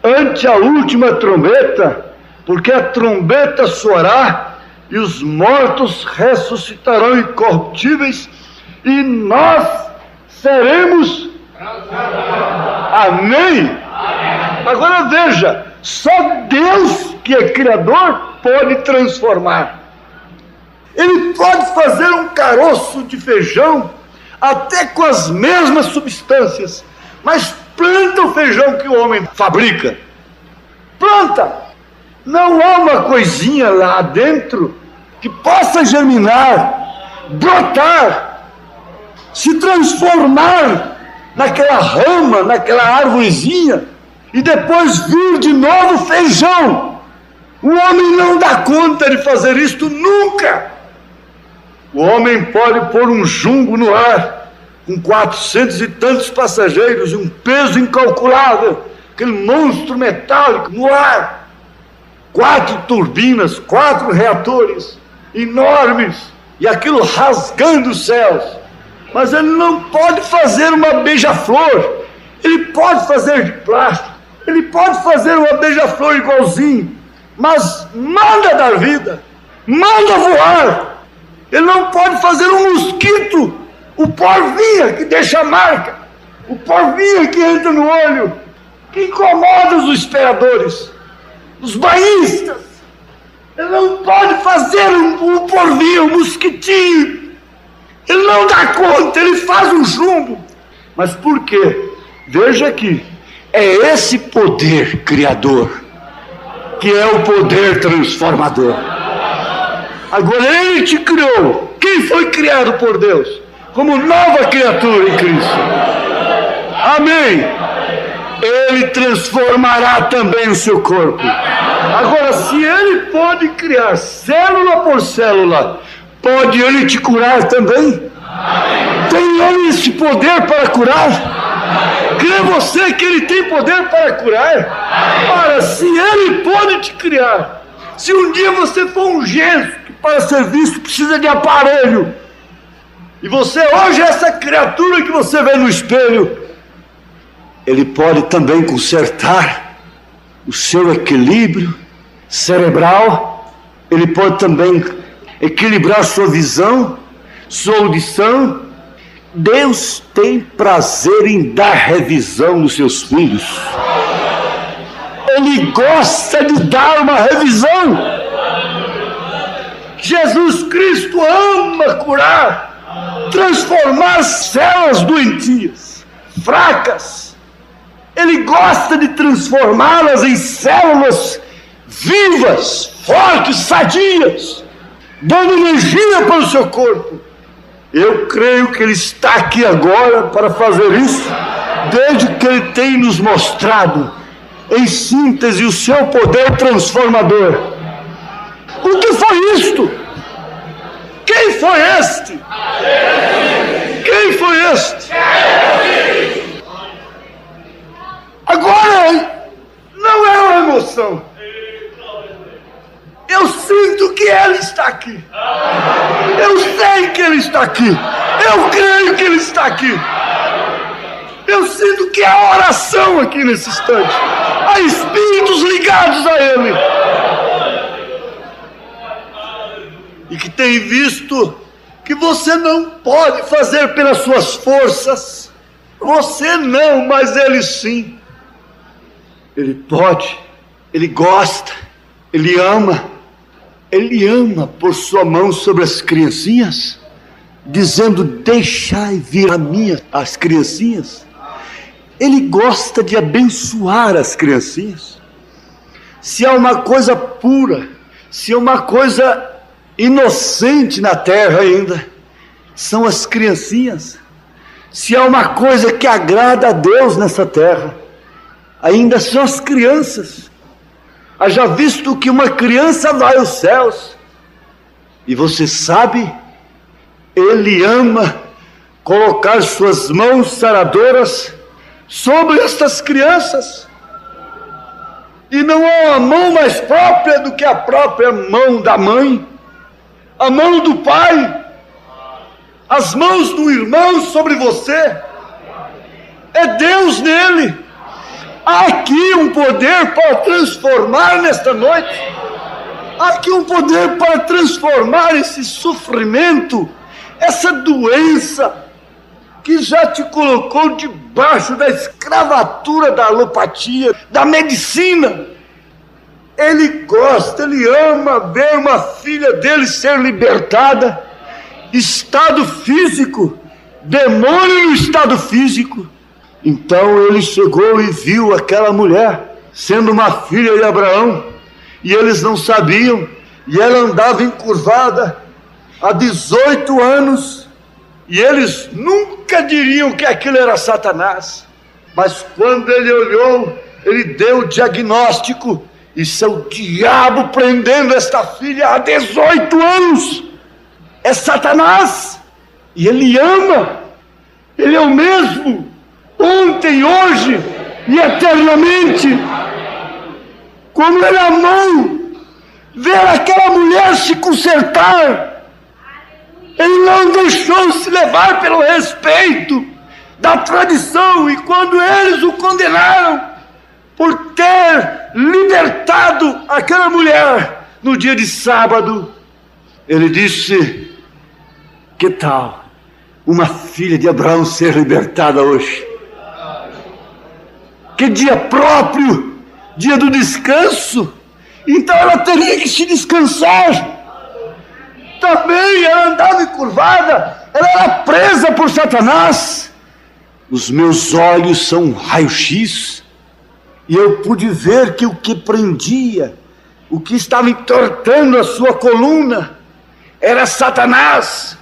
Speaker 2: ante a última trombeta, porque a trombeta soará e os mortos ressuscitarão incorruptíveis e nós seremos. Amém? Agora veja, só Deus, que é Criador, pode transformar. Ele pode fazer um caroço de feijão até com as mesmas substâncias, mas planta o feijão que o homem fabrica. Planta. Não há uma coisinha lá dentro que possa germinar, brotar, se transformar naquela rama, naquela árvorezinha, e depois vir de novo feijão. O homem não dá conta de fazer isto nunca. O homem pode pôr um jumbo no ar, com 400 e tantos passageiros, e um peso incalculável, aquele monstro metálico no ar, 4 turbinas, 4 reatores enormes, e aquilo rasgando os céus. Mas ele não pode fazer uma beija-flor. Ele pode fazer de plástico, ele pode fazer uma beija-flor igualzinho,
Speaker 4: mas manda dar vida, manda voar. Ele não pode fazer um mosquito, o porvinha que deixa a marca, o porvinha que entra no olho, que incomoda os esperadores, os banhistas. Ele não pode fazer um porvinho, um mosquitinho. Ele não dá conta, ele faz um chumbo. Mas por quê? Veja aqui, é esse poder criador que é o poder transformador. Agora ele te criou. Quem foi criado por Deus? Como nova criatura em Cristo. Amém. Ele transformará também o seu corpo. Agora, se ele pode criar célula por célula, pode ele te curar também? Tem ele esse poder para curar? Crê você que ele tem poder para curar? Ora, se ele pode te criar, se um dia você for um gesto que para ser visto precisa de aparelho, e você hoje é essa criatura que você vê no espelho, ele pode também consertar o seu equilíbrio cerebral, ele pode também equilibrar sua visão, sua audição. Deus tem prazer em dar revisão nos seus filhos. Ele gosta de dar uma revisão. Jesus Cristo ama curar, transformar células doentias, fracas. Ele gosta de transformá-las em células vivas, fortes, sadias, dando energia para o seu corpo. Eu creio que ele está aqui agora para fazer isso, desde que ele tem nos mostrado, em síntese, o seu poder transformador. O que foi isto? Quem foi este? Quem foi este? Agora, não é uma emoção. Eu sinto que ele está aqui. Eu sei que ele está aqui. Eu creio que ele está aqui. Eu sinto que há oração aqui nesse instante. Há espíritos ligados a ele. E que tem visto que você não pode fazer pelas suas forças. Você não, mas ele sim. Ele pode, ele gosta, ele ama. Ele ama pôr sua mão sobre as criancinhas, dizendo: deixai vir a mim as criancinhas. Ele gosta de abençoar as criancinhas. Se há uma coisa pura, se há uma coisa inocente na terra ainda, são as criancinhas. Se há uma coisa que agrada a Deus nessa terra, ainda são as crianças. Haja visto que uma criança vai aos céus, e você sabe, ele ama colocar suas mãos saradoras sobre estas crianças, e não há uma mão mais própria do que a própria mão da mãe, a mão do pai, as mãos do irmão sobre você, é Deus nele. Há aqui um poder para transformar nesta noite. Há aqui um poder para transformar esse sofrimento, essa doença que já te colocou debaixo da escravatura da alopatia, da medicina. Ele gosta, ele ama ver uma filha dele ser libertada. Estado físico, demônio no estado físico. Então ele chegou e viu aquela mulher sendo uma filha de Abraão, e eles não sabiam, e ela andava encurvada há 18 anos, e eles nunca diriam que aquilo era Satanás. Mas quando ele olhou, ele deu o diagnóstico: isso é o diabo prendendo esta filha há 18 anos, é Satanás. E ele ama, ele é o mesmo ontem, hoje e eternamente. Como ele amou ver aquela mulher se consertar, ele não deixou se levar pelo respeito da tradição. E quando eles o condenaram por ter libertado aquela mulher no dia de sábado, ele disse: que tal uma filha de Abraão ser libertada hoje? Que dia próprio, dia do descanso. Então ela teria que se descansar. Também ela andava encurvada, ela era presa por Satanás. Os meus olhos são um raio-x, e eu pude ver que o que prendia, o que estava entortando a sua coluna, era Satanás.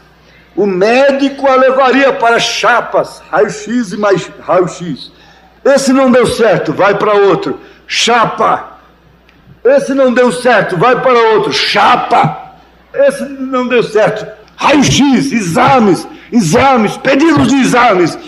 Speaker 4: O médico a levaria para chapas, raio-x e mais raio-x. Esse não deu certo, vai para outro, chapa. Esse não deu certo, vai para outro, chapa. Esse não deu certo, raio-x, exames, pedidos de exames,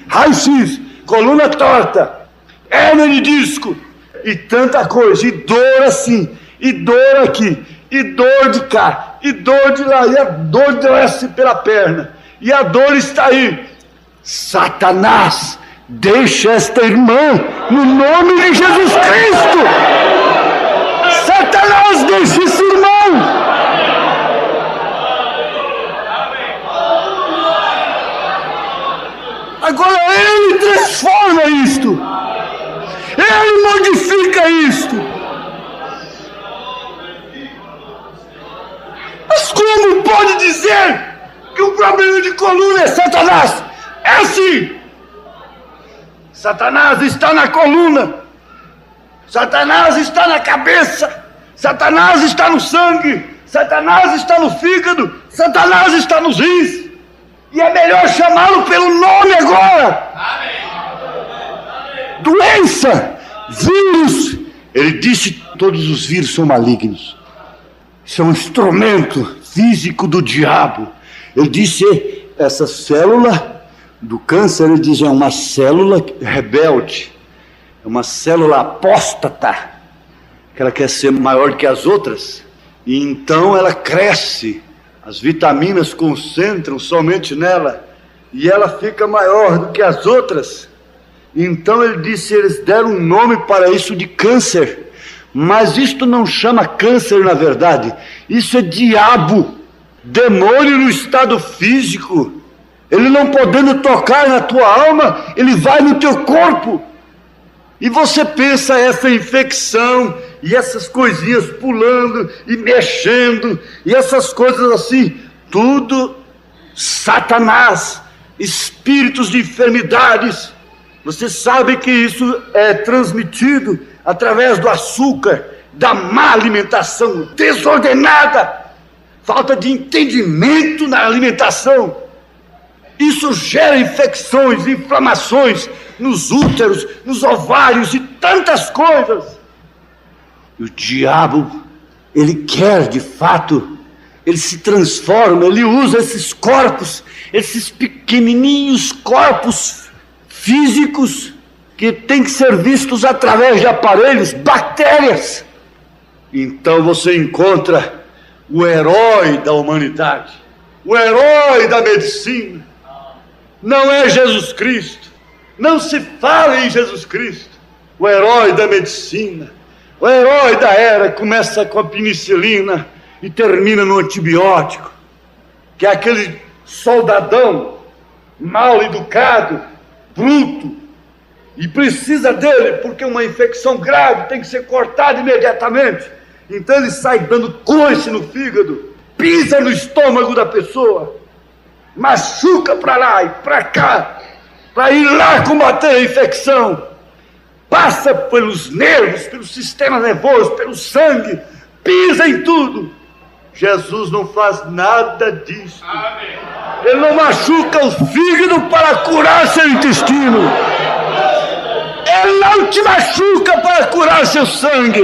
Speaker 4: raio-x, coluna torta, hérnia de disco, e tanta coisa, e dor assim, e dor aqui, e dor de cá, e dor de lá, e a dor desce pela perna, e a dor está aí. Satanás, deixa esta irmã no nome de Jesus Cristo. Satanás, deixa esse irmão. Agora ele transforma isto, ele modifica isto. Mas como pode dizer que o problema de coluna é Satanás? É assim. Satanás está na coluna, Satanás está na cabeça, Satanás está no sangue, Satanás está no fígado, Satanás está nos rins. E é melhor chamá-lo pelo nome agora. Amém. Doença, vírus. Ele disse: todos os vírus são malignos. Isso é um instrumento físico do diabo. Ele disse: essa célula do câncer, ele diz, é uma célula rebelde, é uma célula apóstata, que ela quer ser maior que as outras, e então ela cresce, as vitaminas concentram somente nela, e ela fica maior do que as outras. Então ele disse, eles deram um nome para isso de câncer, mas isto não chama câncer na verdade, isso é diabo, demônio no estado físico. Ele não podendo tocar na tua alma, ele vai no teu corpo. E você pensa essa infecção, e essas coisinhas pulando e mexendo, e essas coisas assim, tudo Satanás, espíritos de enfermidades. Você sabe que isso é transmitido através do açúcar, da má alimentação desordenada, falta de entendimento na alimentação. Isso gera infecções, inflamações nos úteros, nos ovários e tantas coisas. E o diabo, ele quer de fato, ele se transforma, ele usa esses corpos, esses pequenininhos corpos físicos que têm que ser vistos através de aparelhos, bactérias. Então você encontra o herói da humanidade, o herói da medicina. Não é Jesus Cristo, não se fala em Jesus Cristo. O herói da medicina, o herói da era, começa com a penicilina e termina no antibiótico, que é aquele soldadão mal educado, bruto, e precisa dele porque uma infecção grave tem que ser cortada imediatamente. Então ele sai dando coice no fígado, pisa no estômago da pessoa, machuca para lá e para cá, para ir lá combater a infecção, passa pelos nervos, pelo sistema nervoso, pelo sangue, pisa em tudo. Jesus não faz nada disso. Amém. Ele não machuca o fígado para curar seu intestino, ele não te machuca para curar seu sangue.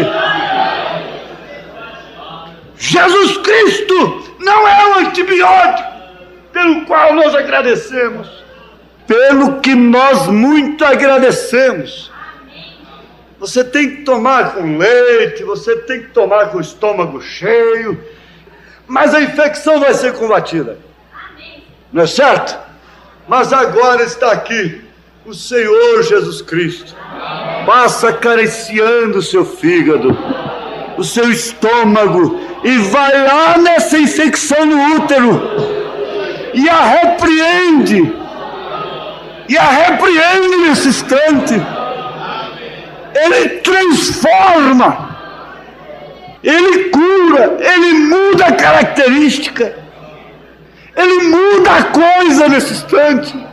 Speaker 4: Jesus Cristo não é um antibiótico pelo qual nós agradecemos, pelo que nós muito agradecemos. Você tem que tomar com leite, você tem que tomar com o estômago cheio, mas a infecção vai ser combatida, não é certo? Mas agora está aqui o Senhor Jesus Cristo passa acariciando o seu fígado, o seu estômago, e vai lá nessa infecção no útero e a repreende nesse instante. Ele transforma, ele cura, ele muda a característica, ele muda a coisa nesse instante.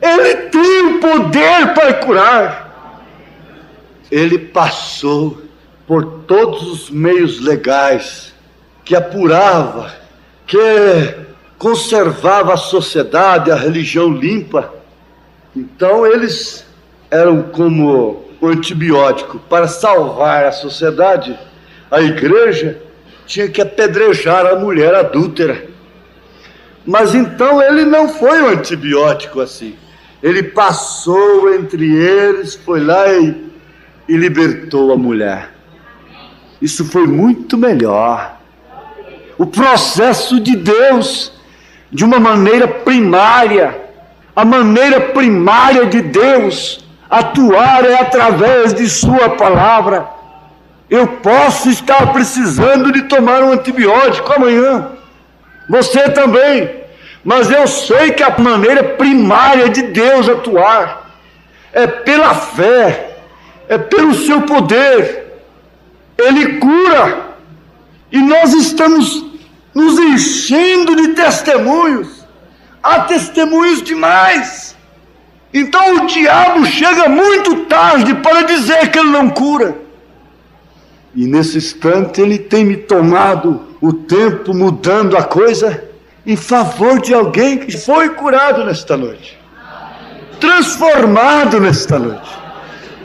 Speaker 4: Ele tem o poder para curar. Ele passou por todos os meios legais que apurava, que conservava a sociedade, a religião limpa. Então eles eram como o antibiótico para salvar a sociedade. A igreja tinha que apedrejar a mulher adúltera. Mas então ele não foi um antibiótico assim. Ele passou entre eles, foi lá e libertou a mulher. Isso foi muito melhor. O processo de Deus, de uma maneira primária, a maneira primária de Deus atuar é através de sua palavra. Eu posso estar precisando de tomar um antibiótico amanhã, você também, mas eu sei que a maneira primária de Deus atuar é pela fé, é pelo seu poder. Ele cura, e nós estamos nos enchendo de testemunhos. Há testemunhos demais. Então o diabo chega muito tarde para dizer que ele não cura. E nesse instante ele tem me tomado o tempo, mudando a coisa em favor de alguém que foi curado nesta noite, transformado nesta noite.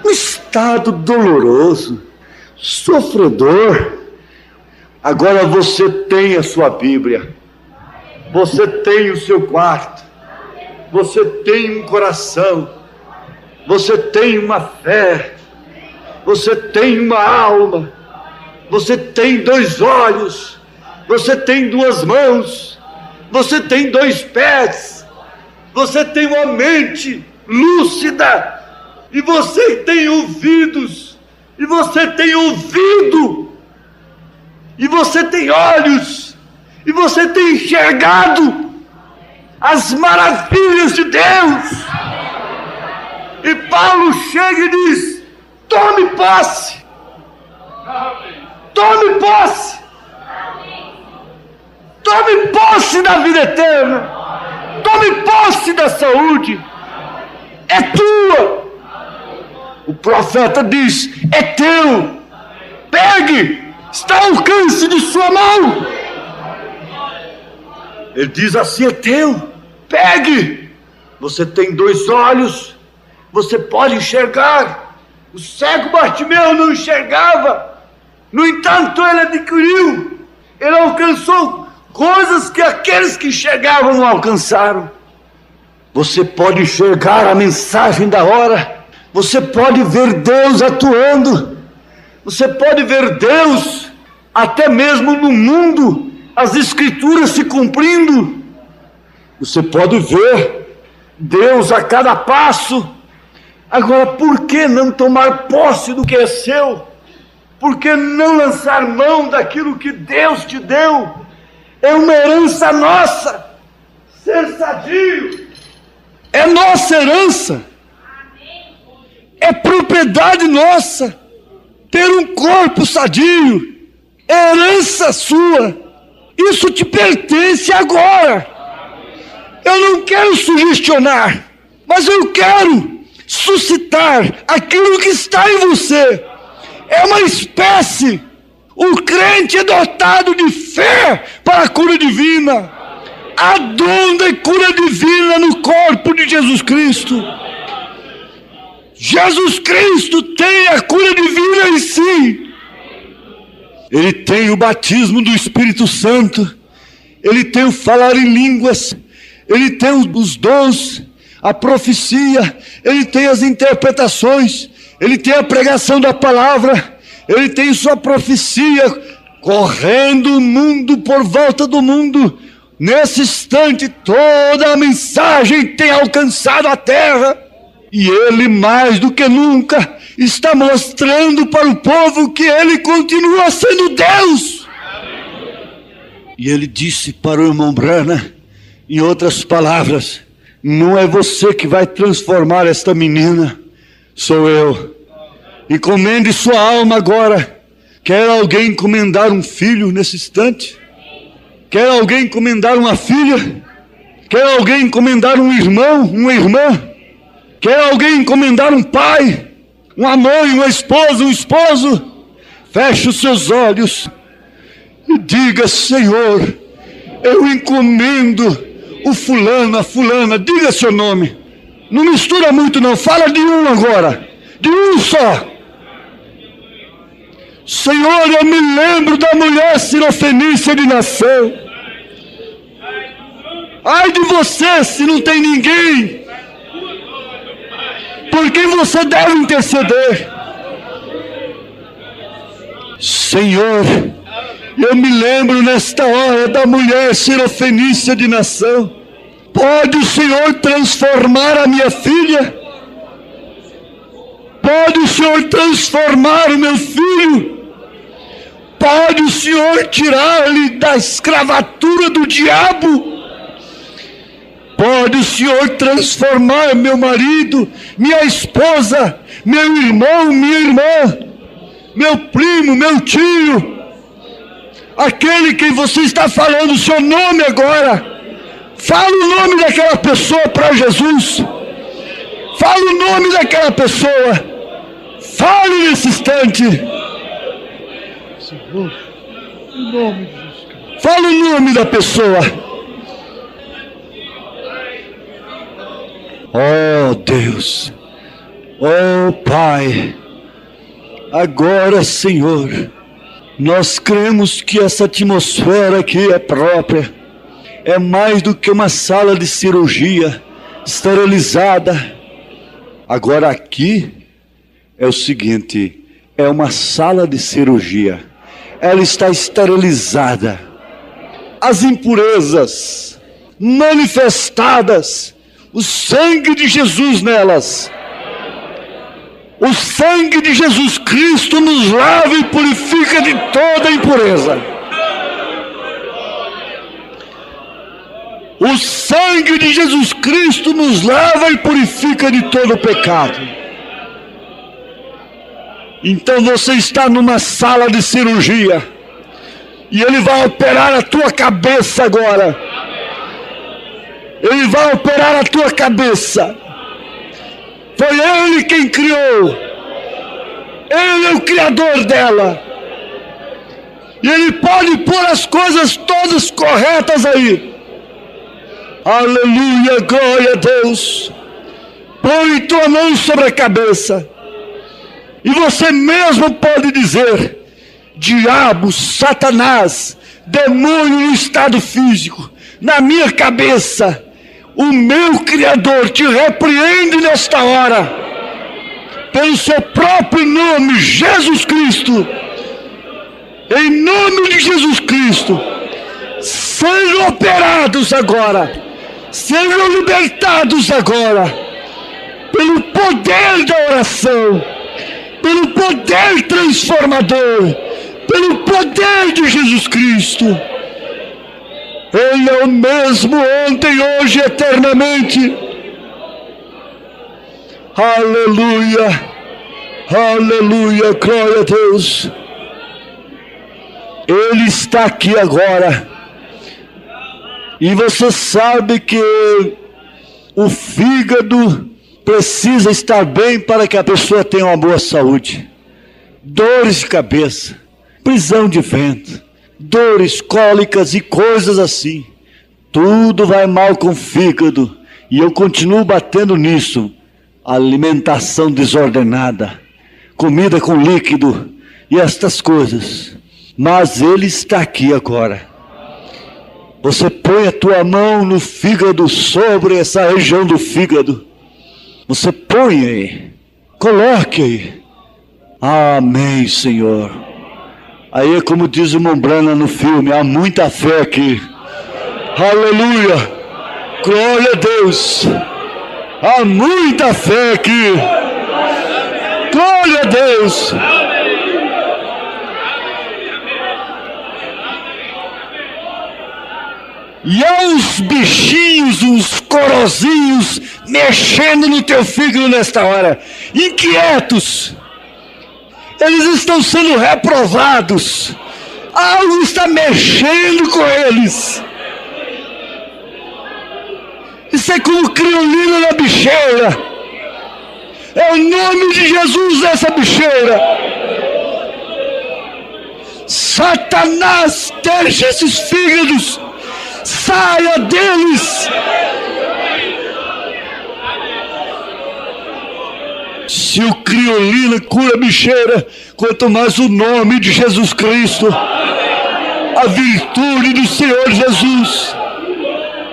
Speaker 4: Um estado doloroso, sofredor. Agora você tem a sua Bíblia, você tem o seu quarto, você tem um coração, você tem uma fé, você tem uma alma, você tem 2 olhos, você tem 2 mãos, você tem 2 pés, você tem uma mente lúcida, e você tem ouvidos, e você tem ouvido, e você tem olhos, e você tem enxergado as maravilhas de Deus. E Paulo chega e diz: tome posse, tome posse, tome posse da vida eterna, tome posse da saúde, é tua. O profeta diz: é teu, pegue, está ao alcance de sua mão. Ele diz assim: é teu, pegue. Você tem 2 olhos, você pode enxergar. O cego Bartimeu não enxergava, no entanto ele adquiriu, ele alcançou coisas que aqueles que enxergavam não alcançaram. Você pode enxergar a mensagem da hora, você pode ver Deus atuando, você pode ver Deus até mesmo no mundo, as escrituras se cumprindo. Você pode ver Deus a cada passo. Agora, por que não tomar posse do que é seu? Por que não lançar mão daquilo que Deus te deu? É uma herança nossa. Ser sadio é nossa herança, é propriedade nossa. Ter um corpo sadio é herança sua. Isso te pertence agora. Eu não quero sugestionar, mas eu quero suscitar aquilo que está em você. É uma espécie. O crente é dotado de fé para a cura divina. Há dom da cura divina no corpo de Jesus Cristo. Jesus Cristo tem a cura divina em si. Ele tem o batismo do Espírito Santo. Ele tem o falar em línguas. Ele tem os dons, a profecia. Ele tem as interpretações. Ele tem a pregação da palavra. Ele tem sua profecia correndo o mundo por volta do mundo. Nesse instante, toda a mensagem tem alcançado a terra. E Ele, mais do que nunca, está mostrando para o povo que Ele continua sendo Deus. E Ele disse para o irmão Branham, em outras palavras, não é você que vai transformar esta menina, sou eu. Encomende sua alma agora. Quer alguém encomendar um filho nesse instante? Quer alguém encomendar uma filha? Quer alguém encomendar um irmão, uma irmã? Quer alguém encomendar um pai, uma mãe, uma esposa, um esposo? Feche os seus olhos e diga: Senhor, eu encomendo o fulano, a fulana. Diga seu nome. Não mistura muito não, fala de um agora, de um só. Senhor, eu me lembro da mulher cirofenícia de Nação. Ai de você se não tem ninguém por quem você deve interceder. Senhor, eu me lembro nesta hora da mulher cirofenícia de Nação. Pode o Senhor transformar a minha filha? Pode o Senhor transformar o meu filho? Pode o Senhor tirar-lhe da escravatura do diabo? Pode o Senhor transformar meu marido, minha esposa, meu irmão, minha irmã, meu primo, meu tio, aquele que você está falando o seu nome agora? Fala o nome daquela pessoa para Jesus. Fala o nome daquela pessoa. Fale nesse instante. Senhor, em nome de Jesus. Fala o nome da pessoa. Oh Deus, oh Pai, agora Senhor, nós cremos que essa atmosfera aqui é própria, é mais do que uma sala de cirurgia esterilizada. Agora aqui é o seguinte, é uma sala de cirurgia, ela está esterilizada, as impurezas manifestadas, o sangue de Jesus nelas. O sangue de Jesus Cristo nos lava e purifica de toda impureza. O sangue de Jesus Cristo nos lava e purifica de todo pecado. Então você está numa sala de cirurgia e Ele vai operar a tua cabeça agora. Ele vai operar a tua cabeça. Foi Ele quem criou. Ele é o criador dela. E Ele pode pôr as coisas todas corretas aí. Aleluia, glória a Deus. Põe tua mão sobre a cabeça. E você mesmo pode dizer: diabo, Satanás, demônio no estado físico, na minha cabeça, o meu Criador te repreende nesta hora, pelo seu próprio nome, Jesus Cristo. Em nome de Jesus Cristo, sejam operados agora, sejam libertados agora, pelo poder da oração, pelo poder transformador, pelo poder de Jesus Cristo. Ele é o mesmo ontem, hoje, eternamente. Aleluia, aleluia, glória a Deus. Ele está aqui agora. E você sabe que o fígado precisa estar bem para que a pessoa tenha uma boa saúde. Dores de cabeça, prisão de ventre, dores, cólicas e coisas assim. Tudo vai mal com o fígado. E eu continuo batendo nisso. Alimentação desordenada, comida com líquido e estas coisas. Mas Ele está aqui agora. Você põe a tua mão no fígado, sobre essa região do fígado. Você põe aí, coloque aí. Amém, Senhor. Aí é como diz o irmão Branham no filme, há muita fé aqui. Aleluia, glória a Deus. Há muita fé aqui. Glória a Deus. E há uns bichinhos, uns corozinhos mexendo no teu fígado nesta hora, inquietos. Eles estão sendo reprovados. Algo está mexendo com eles. Isso é como criolina na bicheira. É o nome de Jesus nessa bicheira. Satanás, deixa esses fígados. Saia deles. Se o criolina cura a bicheira, quanto mais o nome de Jesus Cristo, a virtude do Senhor Jesus,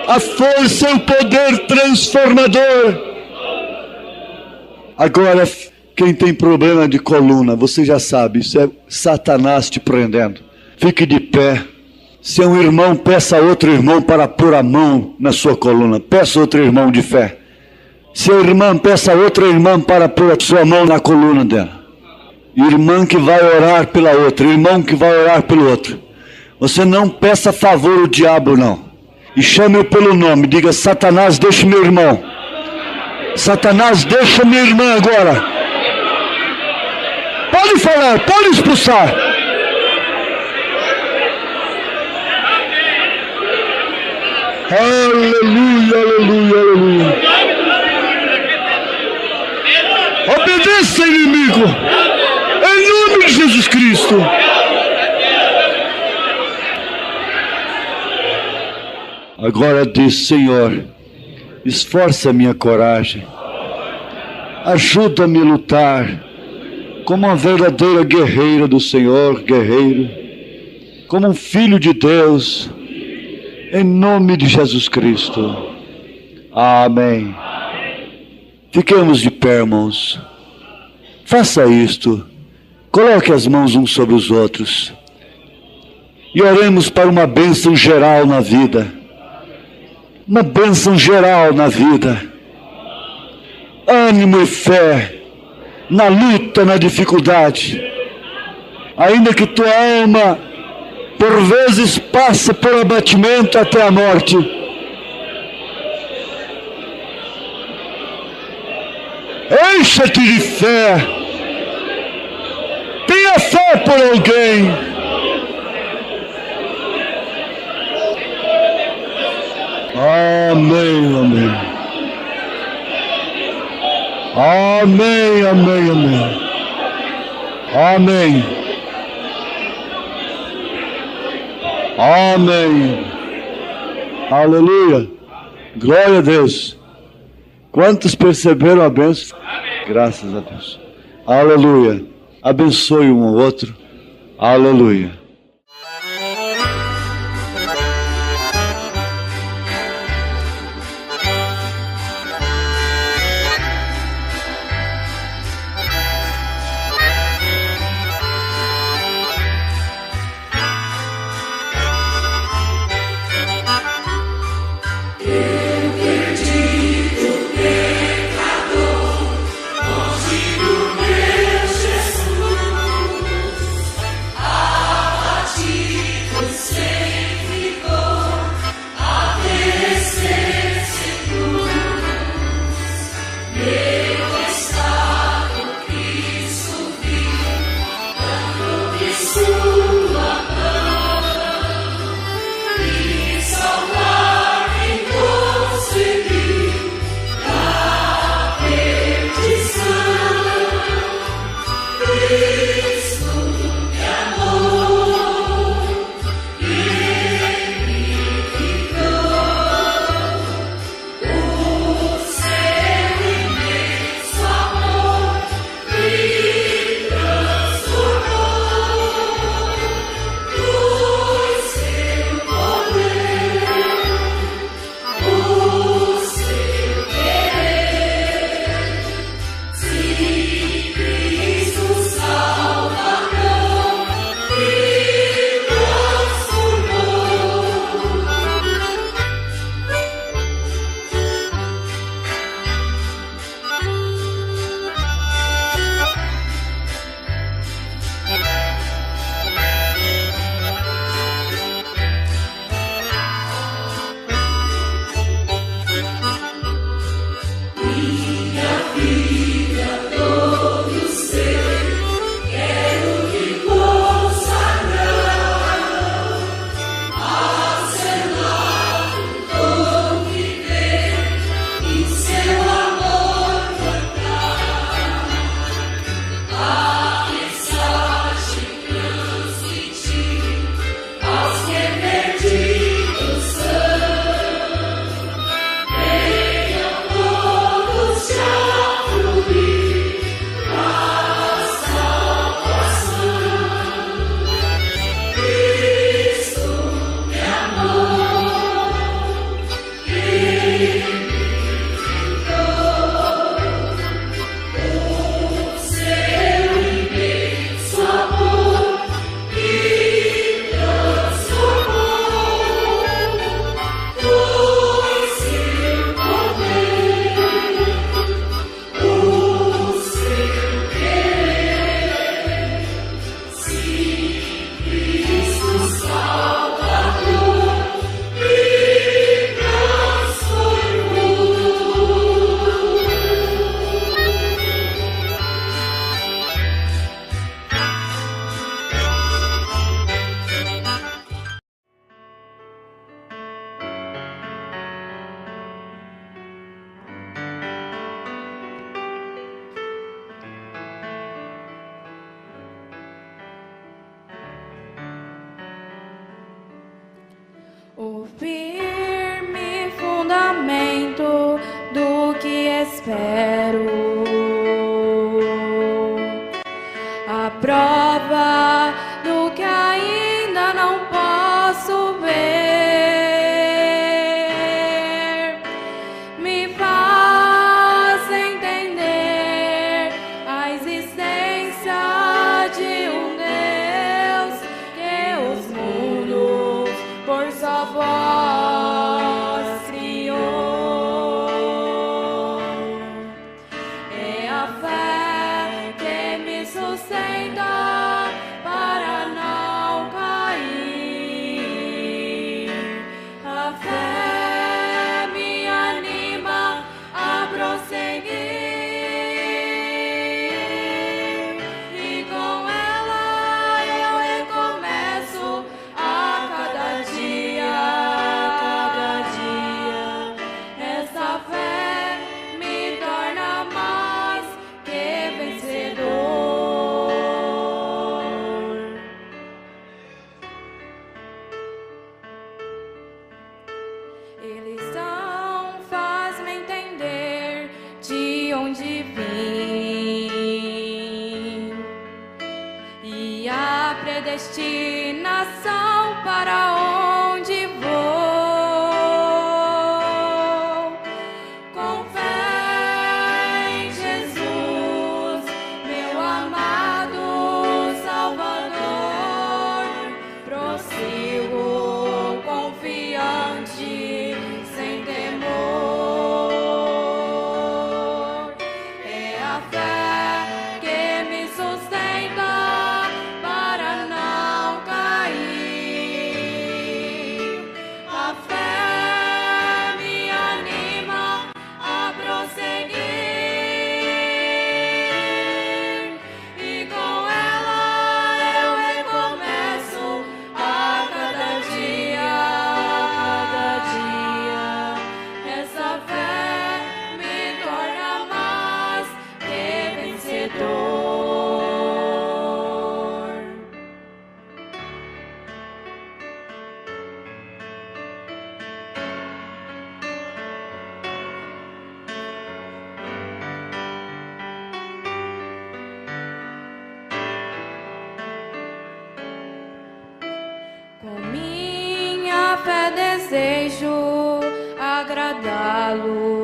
Speaker 4: a força e o poder transformador. Agora, quem tem problema de coluna, você já sabe, isso é Satanás te prendendo. Fique de pé. Se é um irmão, peça a outro irmão para pôr a mão na sua coluna. Peça outro irmão de fé. Se é irmã, peça a outra irmã para pôr a sua mão na coluna dela. Irmã que vai orar pela outra, irmão que vai orar pelo outro. Você não peça favor ao diabo, não. E chame-o pelo nome, diga: Satanás, deixa meu irmão. Satanás, deixa minha irmã agora. Pode falar, pode expulsar. Aleluia, aleluia, aleluia. Obedeça, inimigo, em nome de Jesus Cristo. Agora diz: Senhor, esforça minha coragem, ajuda-me a lutar como uma verdadeira guerreira do Senhor, guerreiro, como um filho de Deus, em nome de Jesus Cristo. Amém. Fiquemos de pé, irmãos. Faça isto. Coloque as mãos uns sobre os outros. E oremos para uma bênção geral na vida. Uma bênção geral na vida. Ânimo e fé na luta, na dificuldade. Ainda que tua alma por vezes passa por abatimento até a morte. Encha-te de fé. Tenha fé por alguém. Amém, amém. Amém, amém, amém. Amém. Amém. Aleluia. Glória a Deus. Quantos perceberam a bênção? Graças a Deus. Aleluia. Abençoe um ao outro. Aleluia.
Speaker 5: o firme fundamento do que espero, a prova do que ainda não posso ver, me faz entender a existência de um Deus que os mundos por sua voz criou. É a fé que me sustenta para não cair. A fé me anima a prosseguir, e com ela eu recomeço a cada dia, cada dia. Essa fé me torna mais que vencedor. Eles não faz-me entender de onde vim e a predestinação para onde vou. Com fé em Jesus, meu amado Salvador, prossigo confiante, sem temor. É a fé que me sustenta para não cair. A fé me anima a prosseguir, e com ela eu recomeço a cada dia, cada dia. Essa fé me torna mais que vencedor. Com minha fé desejo agradá-lo.